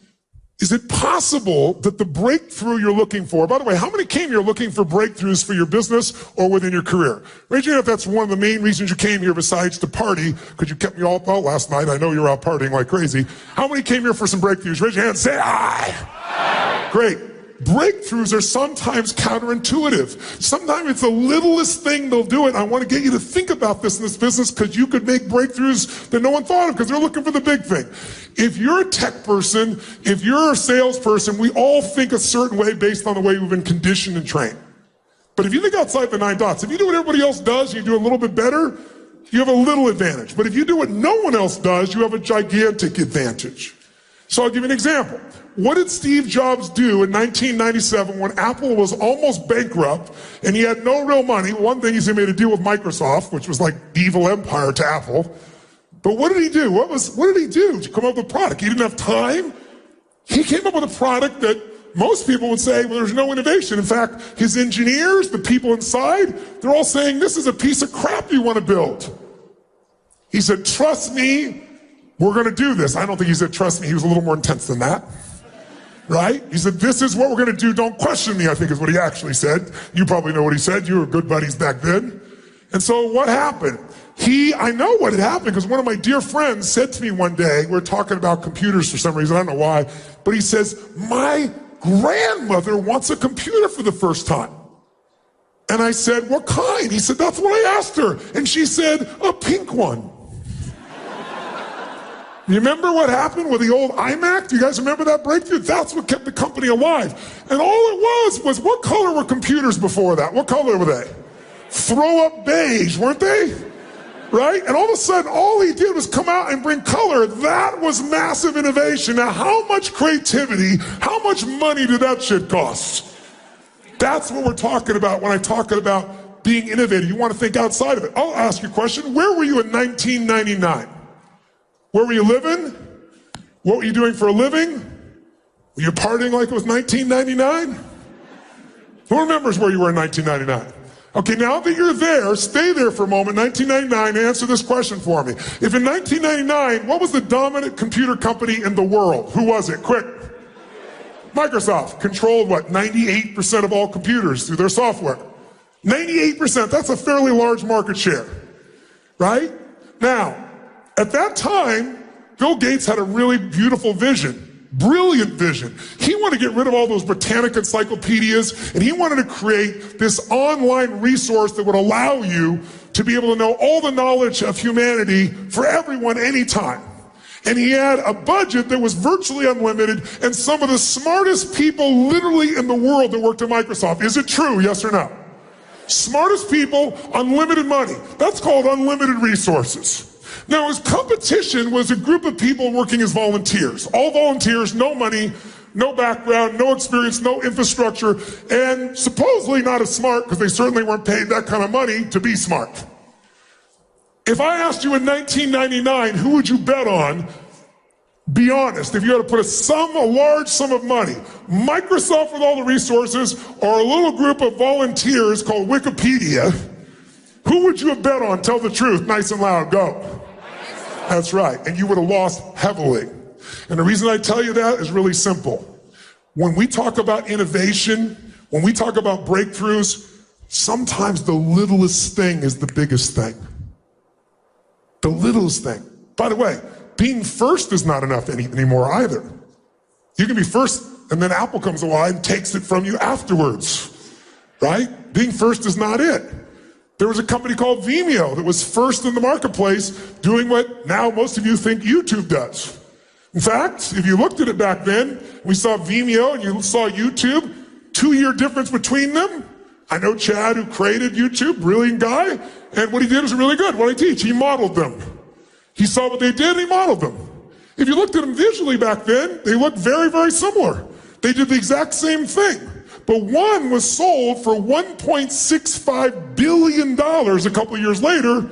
Is it possible that the breakthrough you're looking for, by the way, how many came here looking for breakthroughs for your business or within your career? Raise your hand if that's one of the main reasons you came here besides to party, because you kept me all out last night. I know you were out partying like crazy. How many came here for some breakthroughs? Raise your hand, say aye. Great. Breakthroughs are sometimes counterintuitive. Sometimes it's the littlest thing they'll do it. I want to get you to think about this in this business because you could make breakthroughs that no one thought of because they're looking for the big thing. If you're a tech person, if you're a salesperson, we all think a certain way based on the way we've been conditioned and trained. But if you think outside the 9 dots, if you do what everybody else does, you do a little bit better, you have a little advantage. But if you do what no one else does, you have a gigantic advantage. So I'll give you an example. What did Steve Jobs do in 1997 when Apple was almost bankrupt and he had no real money? One thing is he made a deal with Microsoft, which was like the evil empire to Apple. But what did he do? What did he do to come up with a product? He didn't have time. He came up with a product that most people would say, well, there's no innovation. In fact, his engineers, the people inside, they're all saying, this is a piece of crap you want to build. He said, trust me, we're going to do this. I don't think he said, trust me. He was a little more intense than that. Right? He said, this is what we're going to do. Don't question me, I think is what he actually said. You probably know what he said. You were good buddies back then. And so what happened? I know what had happened because one of my dear friends said to me one day, we're talking about computers for some reason, I don't know why, but he says, my grandmother wants a computer for the first time. And I said, what kind? He said, that's what I asked her. And she said, a pink one. You remember what happened with the old iMac? Do you guys remember that breakthrough? That's what kept the company alive. And all it was what color were computers before that? What color were they? Throw up beige, weren't they? Right? And all of a sudden, all he did was come out and bring color. That was massive innovation. Now, how much creativity, how much money did that shit cost? That's what we're talking about when I talk about being innovative. You want to think outside of it. I'll ask you a question. Where were you in 1999? Where were you living? What were you doing for a living? Were you partying like it was 1999? Who remembers where you were in 1999? Okay, now that you're there, stay there for a moment. 1999, answer this question for me. If in 1999, what was the dominant computer company in the world? Who was it? Quick. Microsoft controlled what? 98% of all computers through their software. 98%, that's a fairly large market share, right? Now, at that time, Bill Gates had a really beautiful vision, brilliant vision. He wanted to get rid of all those Britannica encyclopedias, and he wanted to create this online resource that would allow you to be able to know all the knowledge of humanity for everyone anytime. And he had a budget that was virtually unlimited, and some of the smartest people literally in the world that worked at Microsoft. Is it true, yes or no? Smartest people, unlimited money. That's called unlimited resources. Now, his competition was a group of people working as volunteers. All volunteers, no money, no background, no experience, no infrastructure, and supposedly not as smart because they certainly weren't paid that kind of money to be smart. If I asked you in 1999, who would you bet on? Be honest, if you had to put a large sum of money, Microsoft with all the resources or a little group of volunteers called Wikipedia, who would you have bet on? Tell the truth, nice and loud, go. That's right, and you would have lost heavily. And the reason I tell you that is really simple. When we talk about innovation, when we talk about breakthroughs, sometimes the littlest thing is the biggest thing. The littlest thing. By the way, being first is not enough anymore either. You can be first, and then Apple comes along and takes it from you afterwards, right? Being first is not it. There was a company called Vimeo that was first in the marketplace doing what now most of you think YouTube does. In fact, if you looked at it back then, we saw Vimeo and you saw YouTube, 2-year difference between them. I know Chad, who created YouTube, brilliant guy, and what he did was really good. What I teach, he modeled them. He saw what they did and he modeled them. If you looked at them visually back then, they looked very, very similar. They did the exact same thing. But one was sold for $1.65 billion a couple of years later,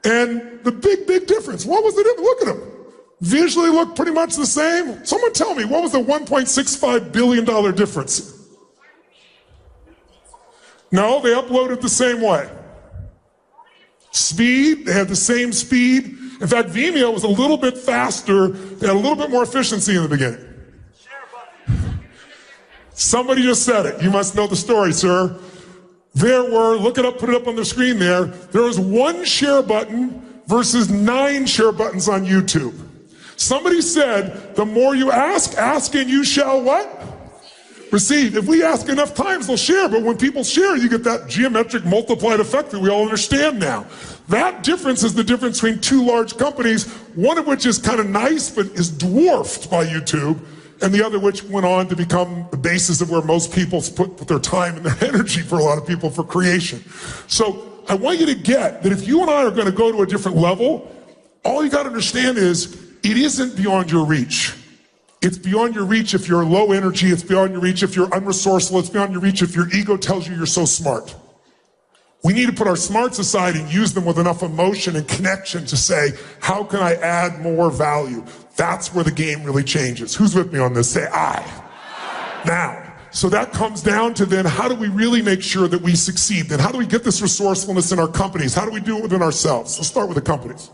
and the big, big difference. What was the difference? Look at them. Visually look pretty much the same. Someone tell me, what was the $1.65 billion difference? No, they uploaded the same way. Speed, they had the same speed. In fact, Vimeo was a little bit faster. They had a little bit more efficiency in the beginning. Somebody just said it. You must know the story, sir. There were, look it up, put it up on the screen there. There was 1 share button versus 9 share buttons on YouTube. Somebody said, the more you ask and you shall what? Receive. If we ask enough times, they'll share. But when people share, you get that geometric multiplied effect that we all understand now. That difference is the difference between 2 large companies, one of which is kind of nice, but is dwarfed by YouTube, and the other which went on to become the basis of where most people put their time and their energy for a lot of people for creation. So I want you to get that if you and I are going to go to a different level, all you got to understand is it isn't beyond your reach. It's beyond your reach if you're low energy. It's beyond your reach if you're unresourceful. It's beyond your reach if your ego tells you you're so smart. We need to put our smarts aside and use them with enough emotion and connection to say, how can I add more value? That's where the game really changes. Who's with me on this? Say I. Now, so that comes down to then how do we really make sure that we succeed? Then how do we get this resourcefulness in our companies? How do we do it within ourselves? Let's start with the companies.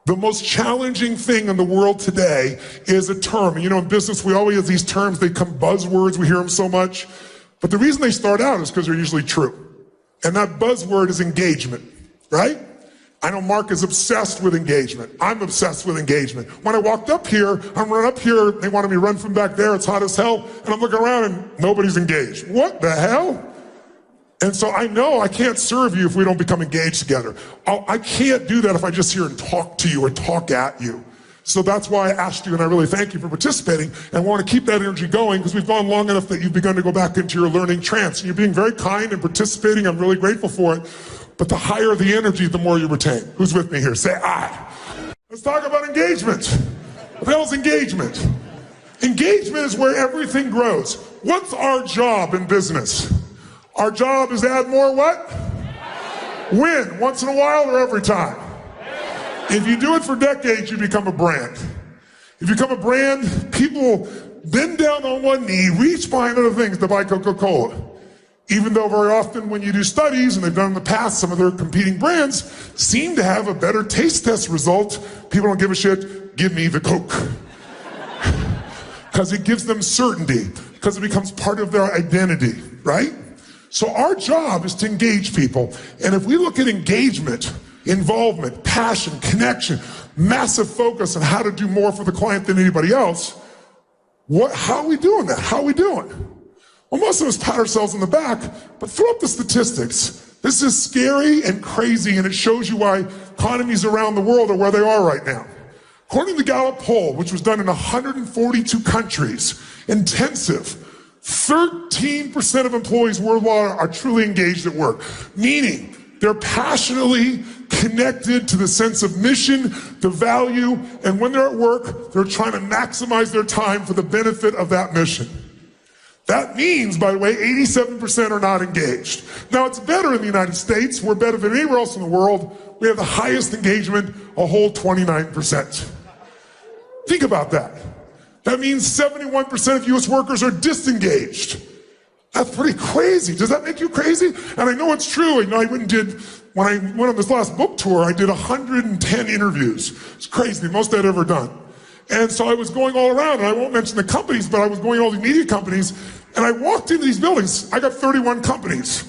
The most challenging thing in the world today is a term. You know, in business, we always have these terms, they become buzzwords, we hear them so much. But the reason they start out is because they're usually true. And that buzzword is engagement, right? I know Mark is obsessed with engagement. I'm obsessed with engagement. When I walked up here, I'm running up here, they wanted me to run from back there, it's hot as hell, and I'm looking around and nobody's engaged. What the hell? And so I know I can't serve you if we don't become engaged together. I can't do that if I just hear and talk to you or talk at you. So that's why I asked you, and I really thank you for participating, and want to keep that energy going because we've gone long enough that you've begun to go back into your learning trance. And you're being very kind and participating. I'm really grateful for it. But the higher the energy, the more you retain. Who's with me here? Say I. Let's talk about engagement. What the hell is engagement? Engagement is where everything grows. What's our job in business? Our job is to add more what? Win. Once in a while or every time? If you do it for decades, you become a brand. If you become a brand, people bend down on one knee, reach behind other things to buy Coca-Cola. Even though very often when you do studies, and they've done in the past, some of their competing brands seem to have a better taste test result. People don't give a shit, give me the Coke. Because it gives them certainty, because it becomes part of their identity, right? So our job is to engage people. And if we look at engagement, involvement, passion, connection, massive focus on how to do more for the client than anybody else, how are we doing that? How are we doing? Well, most of us pat ourselves on the back, but throw up the statistics. This is scary and crazy, and it shows you why economies around the world are where they are right now. According to the Gallup poll, which was done in 142 countries, intensive, 13% of employees worldwide are truly engaged at work, meaning they're passionately connected to the sense of mission, the value, and when they're at work, they're trying to maximize their time for the benefit of that mission. That means, by the way, 87% are not engaged. Now, it's better in the United States. We're better than anywhere else in the world. We have the highest engagement, a whole 29%. Think about that. That means 71% of US workers are disengaged. That's pretty crazy. Does that make you crazy? And I know it's true. You know, when I went on this last book tour, I did 110 interviews. It's crazy, the most I'd ever done. And so I was going all around, and I won't mention the companies, but I was going to all the media companies, and I walked into these buildings. I got 31 companies.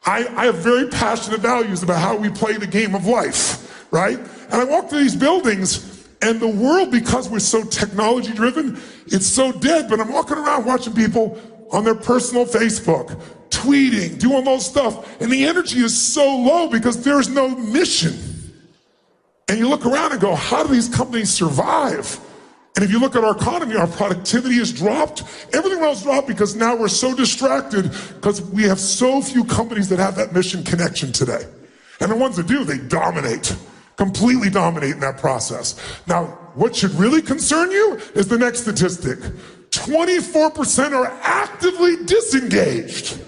I have very passionate values about how we play the game of life, right? And I walked through these buildings, And the world, because we're so technology driven, it's so dead. But I'm walking around watching people on their personal Facebook, tweeting, doing those stuff. And the energy is so low because there's no mission. And you look around and go, how do these companies survive? And if you look at our economy, our productivity has dropped. Everything else dropped because now we're so distracted because we have so few companies that have that mission connection today. And the ones that do, they dominate, completely dominate in that process. Now, what should really concern you is the next statistic. 24% are actively disengaged.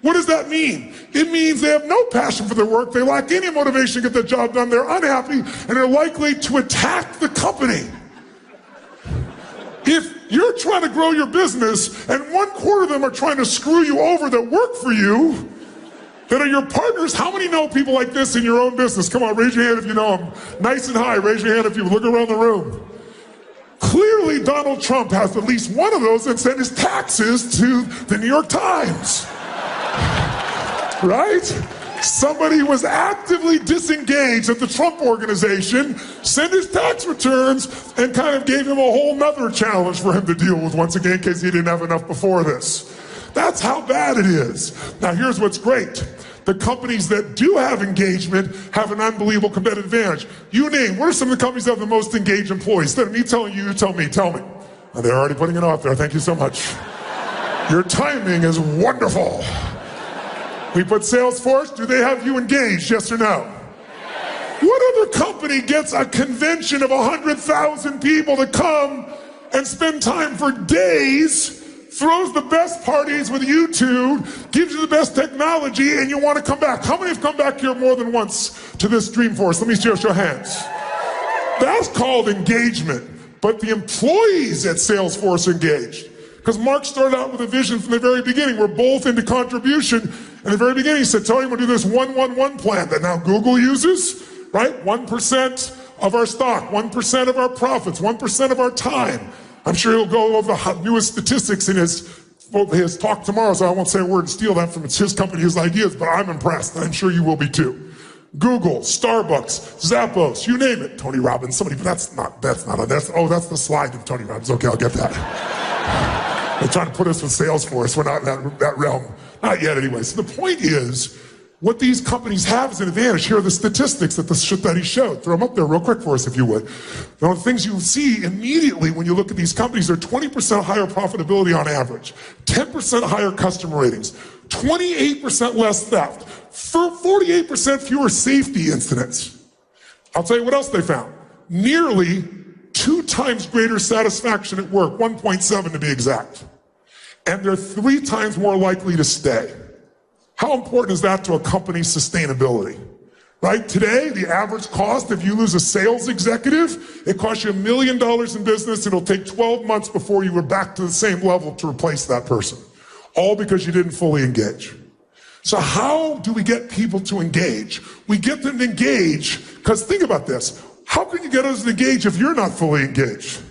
What does that mean? It means they have no passion for their work, they lack any motivation to get the job done, they're unhappy, and they're likely to attack the company. If you're trying to grow your business and 1/4 of them are trying to screw you over that work for you, that are your partners, how many know people like this in your own business? Come on, raise your hand if you know them. Nice and high, raise your hand if you look around the room. Clearly, Donald Trump has at least one of those and sent his taxes to the New York Times. Right? Somebody was actively disengaged at the Trump organization, sent his tax returns, and kind of gave him a whole nother challenge for him to deal with once again in case he didn't have enough before this. That's how bad it is. Now here's what's great. The companies that do have engagement have an unbelievable competitive advantage. You name, what are some of the companies that have the most engaged employees? Instead of me telling you, you tell me. Oh, they're already putting it off there. Thank you so much. Your timing is wonderful. We put Salesforce. Do they have you engaged, yes or no? What other company gets a convention of 100,000 people to come and spend time for days, throws the best parties with YouTube, gives you the best technology, and you want to come back? How many have come back here more than once to this Dreamforce? Let me see your hands. That's called engagement. But the employees at Salesforce are engaged. Because Mark started out with a vision from the very beginning. We're both into contribution. In the very beginning, he said, Tony, we'll do this 1-1-1 plan that now Google uses, right? 1% of our stock, 1% of our profits, 1% of our time. I'm sure he'll go over the newest statistics in his talk tomorrow, so I won't say a word and steal that from his company, his ideas, but I'm impressed. I'm sure you will be too. Google, Starbucks, Zappos, you name it. Tony Robbins, somebody, but that's the slide of Tony Robbins. Okay, I'll get that. They're trying to put us with Salesforce. We're not in that realm. Not yet anyway. So the point is, what these companies have is an advantage. Here are the statistics that he showed. Throw them up there real quick for us, if you would. One of the things you see immediately when you look at these companies are 20% higher profitability on average, 10% higher customer ratings, 28% less theft, 48% fewer safety incidents. I'll tell you what else they found. Nearly 2 times greater satisfaction at work, 1.7 to be exact. And they're 3 times more likely to stay. How important is that to a company's sustainability? Right? Today, the average cost, if you lose a sales executive, it costs you $1 million in business. It'll take 12 months before you were back to the same level to replace that person. All because you didn't fully engage. So how do we get people to engage? We get them to engage because think about this. How can you get us to engage if you're not fully engaged?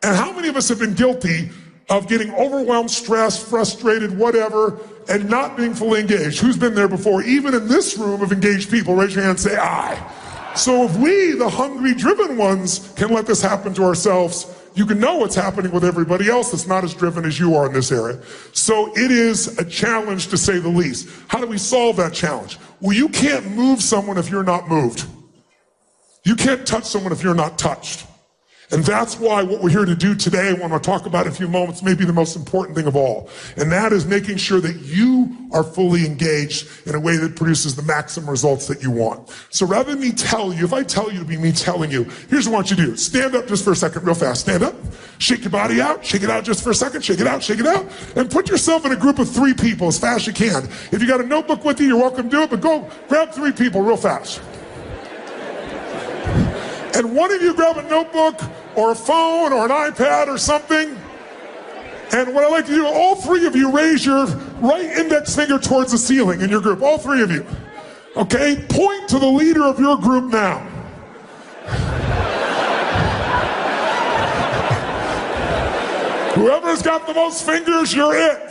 And how many of us have been guilty of getting overwhelmed, stressed, frustrated, whatever, and not being fully engaged? Who's been there before? Even in this room of engaged people, raise your hand and say, I. So if we, the hungry, driven ones, can let this happen to ourselves, you can know what's happening with everybody else that's not as driven as you are in this area. So it is a challenge to say the least. How do we solve that challenge? Well, you can't move someone if you're not moved. You can't touch someone if you're not touched. And that's why what we're here to do today, what I'm going to talk about in a few moments, may be the most important thing of all. And that is making sure that you are fully engaged in a way that produces the maximum results that you want. So rather than me tell you, if I tell you to be me telling you, here's what I want you to do. Stand up just for a second, real fast. Stand up. Shake your body out. Shake it out just for a second. Shake it out. Shake it out. And put yourself in a group of 3 people as fast as you can. If you got a notebook with you, you're welcome to do it, but go grab 3 people real fast. And one of you grab a notebook or a phone or an iPad or something. And what I like to do, all 3 of you raise your right index finger towards the ceiling in your group. All 3 of you. Okay? Point to the leader of your group now. Whoever's got the most fingers, you're it.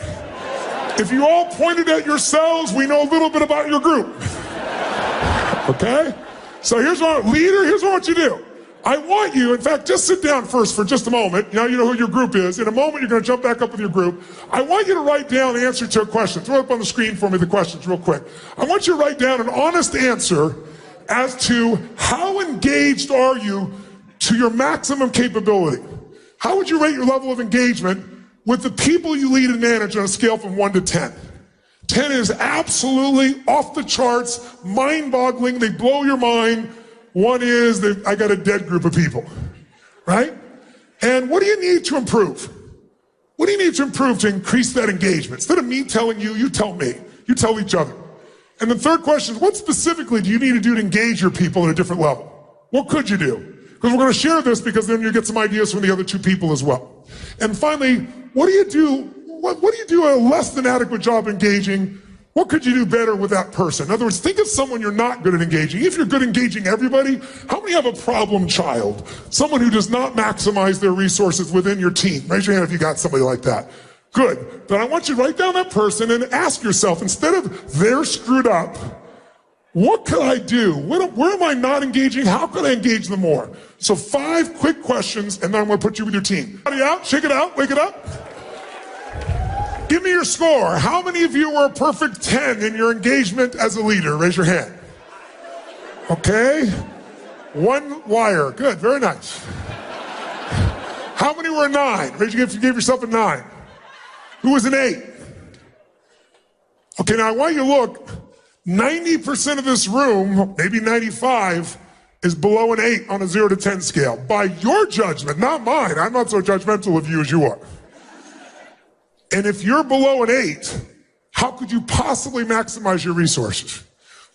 If you all pointed at yourselves, we know a little bit about your group. Okay? So here's what I want you to do. I want you, in fact, just sit down first for just a moment. Now you know who your group is. In a moment, you're going to jump back up with your group. I want you to write down the answer to a question. Throw it up on the screen for me, the questions, real quick. I want you to write down an honest answer as to how engaged are you to your maximum capability. How would you rate your level of engagement with the people you lead and manage on a scale from 1 to 10? 10 is absolutely off the charts, mind-boggling, they blow your mind. 1 is that I got a dead group of people, right? And what do you need to improve? What do you need to improve to increase that engagement? Instead of me telling you, you tell me. You tell each other. And the third question is, what specifically do you need to do to engage your people at a different level? What could you do? Because we're going to share this because then you get some ideas from the other 2 people as well. And finally, what do you do? What do you do a less than adequate job engaging? What could you do better with that person? In other words, think of someone you're not good at engaging. If you're good at engaging everybody, how many have a problem child? Someone who does not maximize their resources within your team. Raise your hand if you got somebody like that. Good. But I want you to write down that person and ask yourself, instead of they're screwed up, what could I do? Where am I not engaging? How could I engage them more? So 5 quick questions, and then I'm going to put you with your team. Everybody out, shake it out, wake it up. Give me your score. How many of you were a perfect 10 in your engagement as a leader? Raise your hand. Okay. 1 liar. Good, very nice. How many were a 9? Raise your hand if you gave yourself a 9. Who was an 8? Okay, now I want you to look. 90% of this room, maybe 95, is below an 8 on a 0 to 10 scale. By your judgment, not mine. I'm not so judgmental of you as you are. And if you're below an 8, how could you possibly maximize your resources?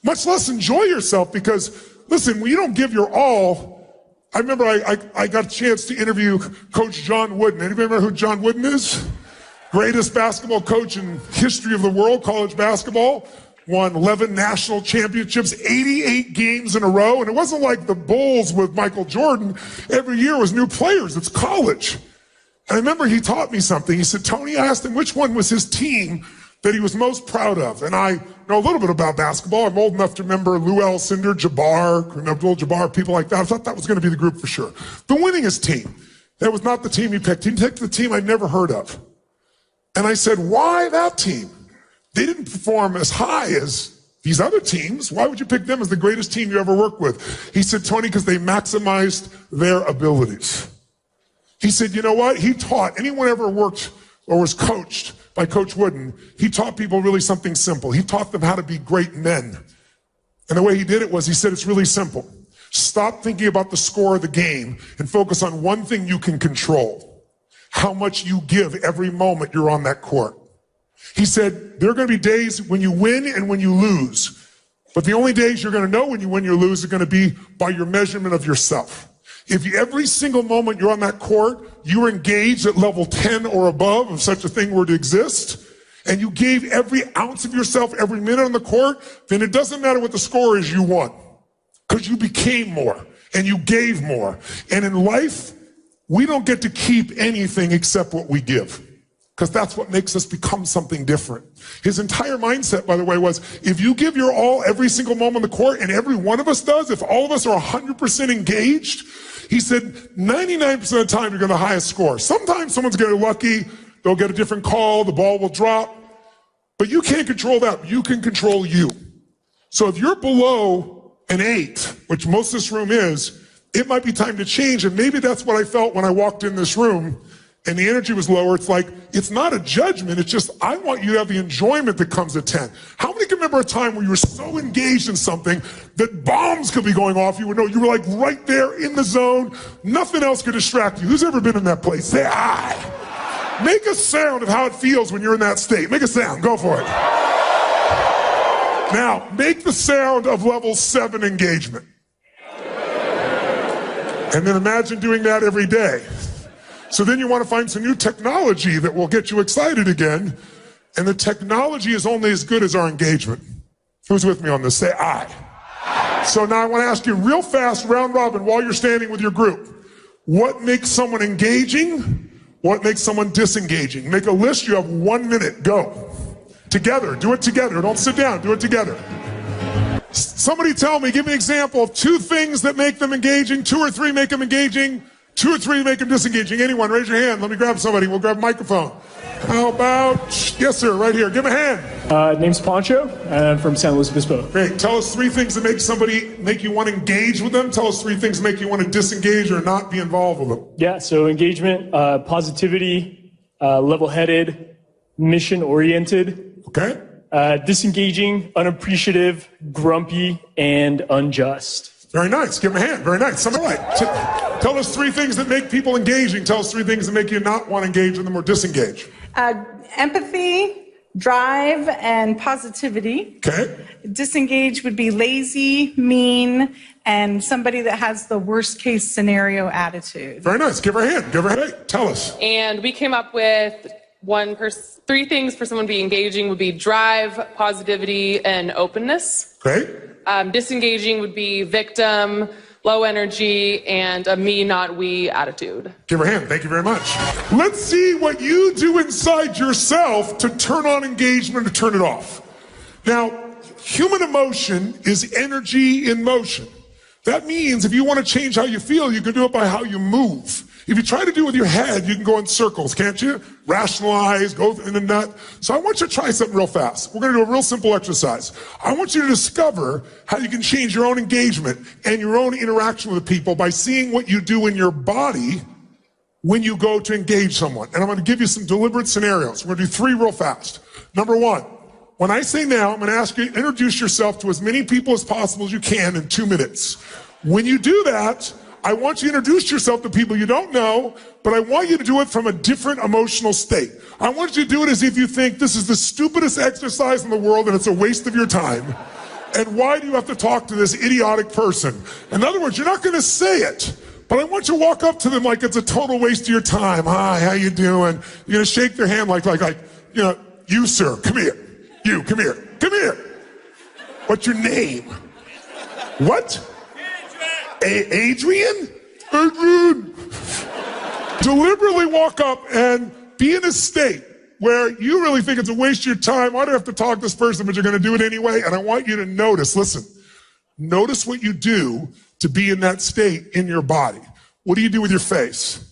Much less enjoy yourself, because, listen, when you don't give your all, I remember I got a chance to interview Coach John Wooden. Anybody remember who John Wooden is? Greatest basketball coach in history of the world, college basketball. Won 11 national championships, 88 games in a row. And it wasn't like the Bulls with Michael Jordan. Every year was new players. It's college. And I remember he taught me something. He said, Tony, I asked him which one was his team that he was most proud of. And I know a little bit about basketball. I'm old enough to remember Lou Alcindor, Jabbar, Abdul-Jabbar, people like that. I thought that was going to be the group for sure. The winningest team. That was not the team he picked. He picked the team I'd never heard of. And I said, why that team? They didn't perform as high as these other teams. Why would you pick them as the greatest team you ever worked with? He said, Tony, because they maximized their abilities. He said, you know what? He taught, anyone ever worked or was coached by Coach Wooden, he taught people really something simple. He taught them how to be great men. And the way he did it was, he said, it's really simple. Stop thinking about the score of the game and focus on one thing you can control. How much you give every moment you're on that court. He said, there are going to be days when you win and when you lose. But the only days you're going to know when you win or lose are going to be by your measurement of yourself. If every single moment you're on that court, you're engaged at level 10 or above, if such a thing were to exist, and you gave every ounce of yourself every minute on the court, then it doesn't matter what the score is, you won. Because you became more and you gave more. And in life, we don't get to keep anything except what we give. Because that's what makes us become something different. His entire mindset, by the way, was if you give your all every single moment on the court, and every one of us does, if all of us are 100% engaged, he said 99% of the time you're going to highest score. Sometimes someone's going to get lucky, they'll get a different call, the ball will drop. But you can't control that. You can control you. So if you're below an 8, which most of this room is, it might be time to change. And maybe that's what I felt when I walked in this room and the energy was lower. It's like, it's not a judgment. It's just, I want you to have the enjoyment that comes at 10. How many can remember a time where you were so engaged in something that bombs could be going off? You would know you were like right there in the zone. Nothing else could distract you. Who's ever been in that place? Say, I. Make a sound of how it feels when you're in that state. Make a sound. Go for it. Now, make the sound of level 7 engagement. And then imagine doing that every day. So then you want to find some new technology that will get you excited again. And the technology is only as good as our engagement. Who's with me on this? Say I. So now I want to ask you real fast, round robin, while you're standing with your group. What makes someone engaging? What makes someone disengaging? Make a list. You have 1 minute. Go. Together. Do it together. Don't sit down. Do it together. Somebody tell me, give me an example of 2 things that make them engaging, 2 or 3 make them engaging, 2 or 3 make them disengaging. Anyone, raise your hand. Let me grab somebody. We'll grab a microphone. How about, yes sir, right here. Give him a hand. Name's Poncho, and I'm from San Luis Obispo. Great. Tell us 3 things that make you want to engage with them. Tell us 3 things that make you want to disengage or not be involved with them. Yeah, so engagement, positivity, level-headed, mission-oriented. Okay. Disengaging, unappreciative, grumpy, and unjust. Very nice. Give him a hand. Very nice. Something right. Tell us 3 things that make people engaging. Tell us 3 things that make you not want to engage with them or disengage. Empathy, drive, and positivity. Okay. Disengage would be lazy, mean, and somebody that has the worst case scenario attitude. Very nice. Give her a hand. Give her a hand. Tell us. And we came up with 3 things for someone to be engaging would be drive, positivity, and openness. Great. Disengaging would be victim, low energy, and a me, not we attitude. Give her a hand. Thank you very much. Let's see what you do inside yourself to turn on engagement or turn it off. Now, human emotion is energy in motion. That means if you want to change how you feel, you can do it by how you move. If you try to do it with your head, you can go in circles, can't you? Rationalize, go in the nut. So I want you to try something real fast. We're going to do a real simple exercise. I want you to discover how you can change your own engagement and your own interaction with people by seeing what you do in your body when you go to engage someone. And I'm going to give you some deliberate scenarios. We're going to do 3 real fast. Number 1, when I say now, I'm going to ask you to introduce yourself to as many people as possible as you can in 2 minutes. When you do that, I want you to introduce yourself to people you don't know, but I want you to do it from a different emotional state. I want you to do it as if you think this is the stupidest exercise in the world and it's a waste of your time. And why do you have to talk to this idiotic person? In other words, you're not going to say it, but I want you to walk up to them like it's a total waste of your time. Hi, how you doing? You're going to shake their hand like, you know, you sir, come here. You, come here. Come here. What's your name? What? Adrian? Adrian! Deliberately walk up and be in a state where you really think it's a waste of your time. Why do I have to talk to this person, but you're going to do it anyway? And I want you to notice, listen, notice what you do to be in that state in your body. What do you do with your face?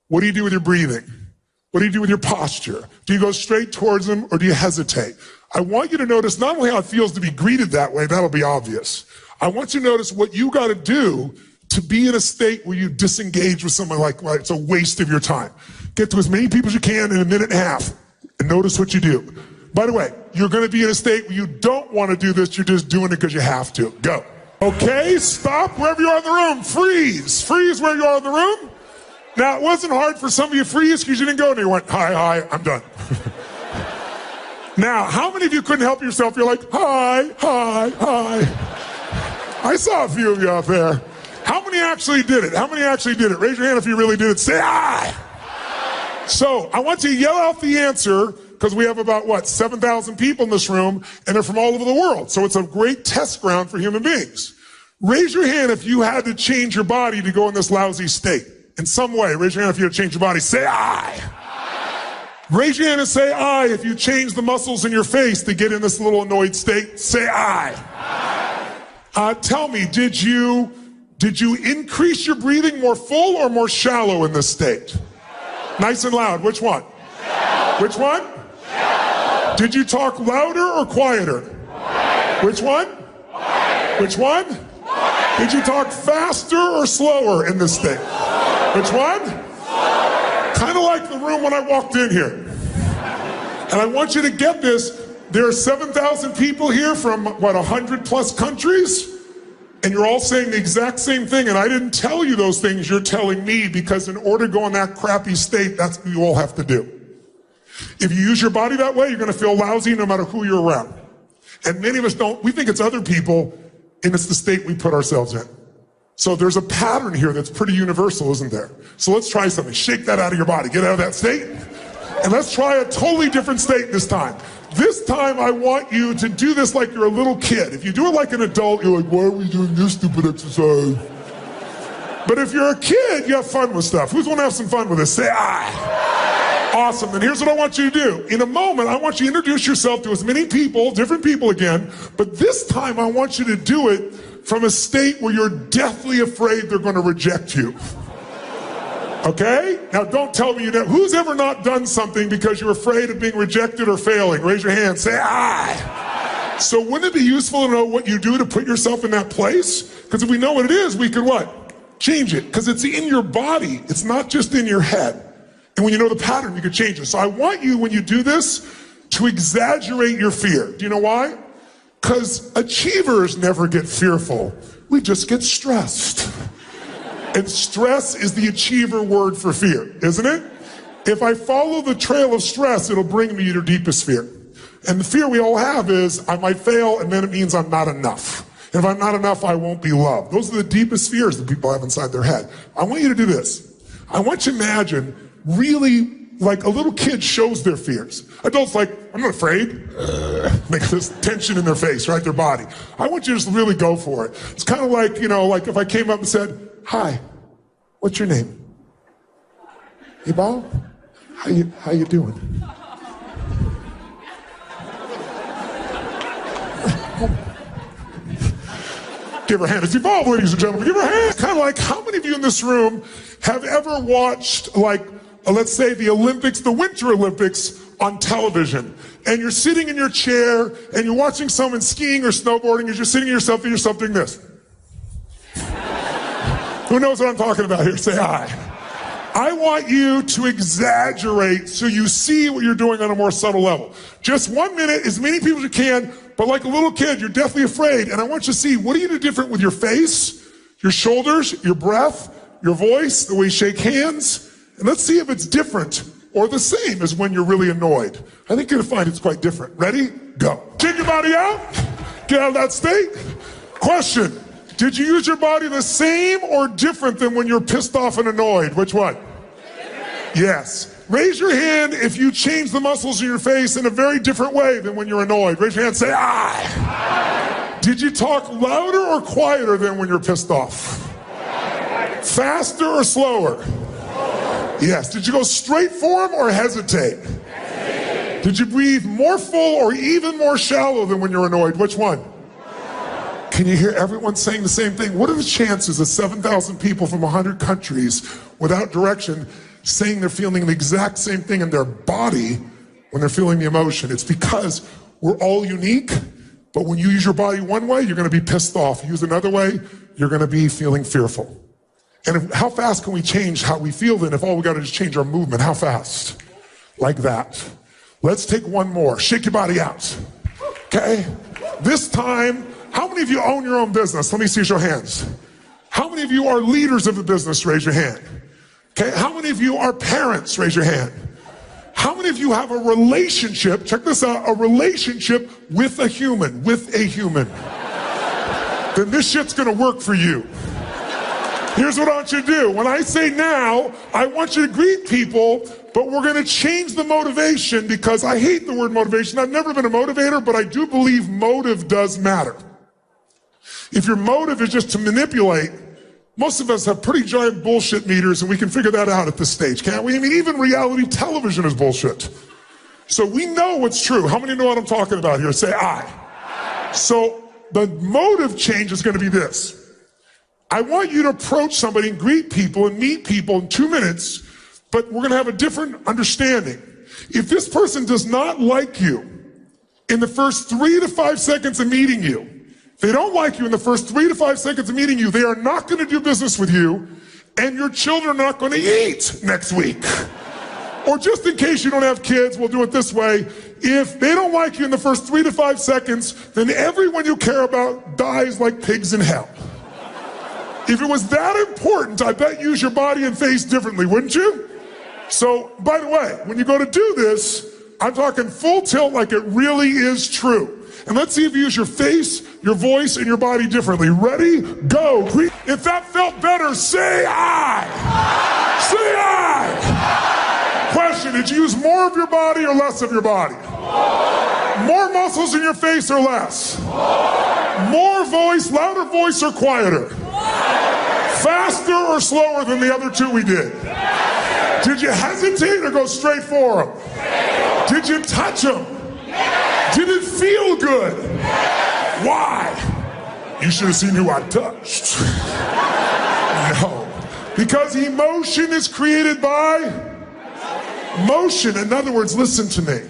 What do you do with your breathing? What do you do with your posture? Do you go straight towards them or do you hesitate? I want you to notice not only how it feels to be greeted that way, that'll be obvious. I want you to notice what you got to do to be in a state where you disengage with someone like it's a waste of your time. Get to as many people as you can in a minute and a half and notice what you do. By the way, you're going to be in a state where you don't want to do this. You're just doing it because you have to. Go. Okay, stop wherever you are in the room. Freeze. Freeze where you are in the room. Now, it wasn't hard for some of you to freeze because you didn't go and you went, hi, I'm done. Now, how many of you couldn't help yourself? You're like, hi. I saw a few of you out there. How many actually did it? How many actually did it? Raise your hand if you really did it. Say aye. So I want you to yell out the answer because we have about, 7,000 people in this room and they're from all over the world. So it's a great test ground for human beings. Raise your hand if you had to change your body to go in this lousy state. In some way, raise your hand if you had to change your body. Say aye. Raise your hand and say aye if you change the muscles in your face to get in this little annoyed state. Say aye. Tell me, did you increase your breathing more full or more shallow in this state? Nice and loud. Which one? Which one? Did you talk louder or quieter? Which one? Which one? Did you talk faster or slower in this state? Which one? Kind of like the room when I walked in here. And I want you to get this. There are 7,000 people here from, 100 plus countries? And you're all saying the exact same thing, and I didn't tell you those things, you're telling me, because in order to go in that crappy state, that's what you all have to do. If you use your body that way, you're going to feel lousy no matter who you're around. And many of us don't. We think it's other people, and it's the state we put ourselves in. So there's a pattern here that's pretty universal, isn't there? So let's try something. Shake that out of your body. Get out of that state. And let's try a totally different state this time. This time I want you to do this like you're a little kid. If you do it like an adult, you're like, why are we doing this stupid exercise? But if you're a kid, you have fun with stuff. Who's want to have some fun with this? Say aye. Awesome. Then here's what I want you to do. In a moment, I want you to introduce yourself to as many people, different people again, but this time I want you to do it from a state where you're deathly afraid they're going to reject you. Okay? Now don't tell me you know. Who's ever not done something because you're afraid of being rejected or failing? Raise your hand. Say, I. So wouldn't it be useful to know what you do to put yourself in that place? Because if we know what it is, we can what? Change it. Because it's in your body. It's not just in your head. And when you know the pattern, you can change it. So I want you, when you do this, to exaggerate your fear. Do you know why? Because achievers never get fearful. We just get stressed. And stress is the achiever word for fear, isn't it? If I follow the trail of stress, it'll bring me to your deepest fear. And the fear we all have is I might fail, and then it means I'm not enough. And if I'm not enough, I won't be loved. Those are the deepest fears that people have inside their head. I want you to do this. I want you to imagine really like a little kid shows their fears. Adults like, I'm not afraid. Make this tension in their face, right? Their body. I want you to just really go for it. It's kind of like, like if I came up and said, hi, what's your name? Ebal? How you doing? Give her a hand. It's Ebal, ladies and gentlemen. Give her a hand. Kind of like, how many of you in this room have ever watched, like, let's say the Olympics, the Winter Olympics on television, and you're sitting in your chair and you're watching someone skiing or snowboarding as you're sitting yourself and yourself doing this? Who knows what I'm talking about here? Say aye. I want you to exaggerate so you see what you're doing on a more subtle level. Just 1 minute, as many people as you can, but like a little kid, you're deathly afraid. And I want you to see, what do you do different with your face, your shoulders, your breath, your voice, the way you shake hands? And let's see if it's different or the same as when you're really annoyed. I think you're gonna find it's quite different. Ready? Go. Shake your body out. Get out of that state. Question. Did you use your body the same or different than when you're pissed off and annoyed? Which one? Yes. Raise your hand if you change the muscles in your face in a very different way than when you're annoyed. Raise your hand, say aye. Did you talk louder or quieter than when you're pissed off? Faster or slower? Yes. Did you go straight for him or hesitate? Did you breathe more full or even more shallow than when you're annoyed? Which one? Can you hear everyone saying the same thing? What are the chances of 7,000 people from 100 countries without direction saying they're feeling the exact same thing in their body when they're feeling the emotion? It's because we're all unique, but when you use your body one way, you're gonna be pissed off. Use another way, you're gonna be feeling fearful. And how fast can we change how we feel then if all we gotta do is change our movement? How fast? Like that. Let's take one more. Shake your body out. Okay? This time, how many of you own your own business? Let me see your hands. How many of you are leaders of the business? Raise your hand. Okay, how many of you are parents? Raise your hand. How many of you have a relationship, check this out, a relationship with a human, Then this shit's gonna work for you. Here's what I want you to do. When I say now, I want you to greet people, but we're gonna change the motivation because I hate the word motivation. I've never been a motivator, but I do believe motive does matter. If your motive is just to manipulate, most of us have pretty giant bullshit meters and we can figure that out at this stage, can't we? I mean, even reality television is bullshit. So we know what's true. How many know what I'm talking about here? Say aye. So the motive change is gonna be this. I want you to approach somebody and greet people and meet people in 2 minutes, but we're gonna have a different understanding. If this person does not like you in the first 3 to 5 seconds of meeting you, they don't like you in the first 3 to 5 seconds of meeting you, they are not gonna do business with you, and your children are not gonna eat next week. Or just in case you don't have kids, we'll do it this way. If they don't like you in the first 3 to 5 seconds, then everyone you care about dies like pigs in hell. If it was that important, I bet you use your body and face differently, wouldn't you? So, by the way, when you go to do this, I'm talking full tilt like it really is true. And let's see if you use your face, your voice, and your body differently. Ready? Go. If that felt better, say aye. Say aye. Question, did you use more of your body or less of your body? More muscles in your face or less? More voice, louder voice or quieter? Faster or slower than the other two we did? Did you hesitate or go straight for him? Did you touch him? Did it feel good? Why? You should have seen who I touched. No. Because emotion is created by motion. In other words, listen to me.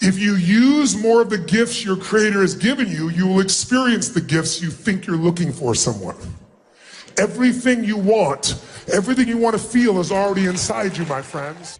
If you use more of the gifts your Creator has given you, you will experience the gifts you think you're looking for somewhere. Everything you want to feel is already inside you, my friends.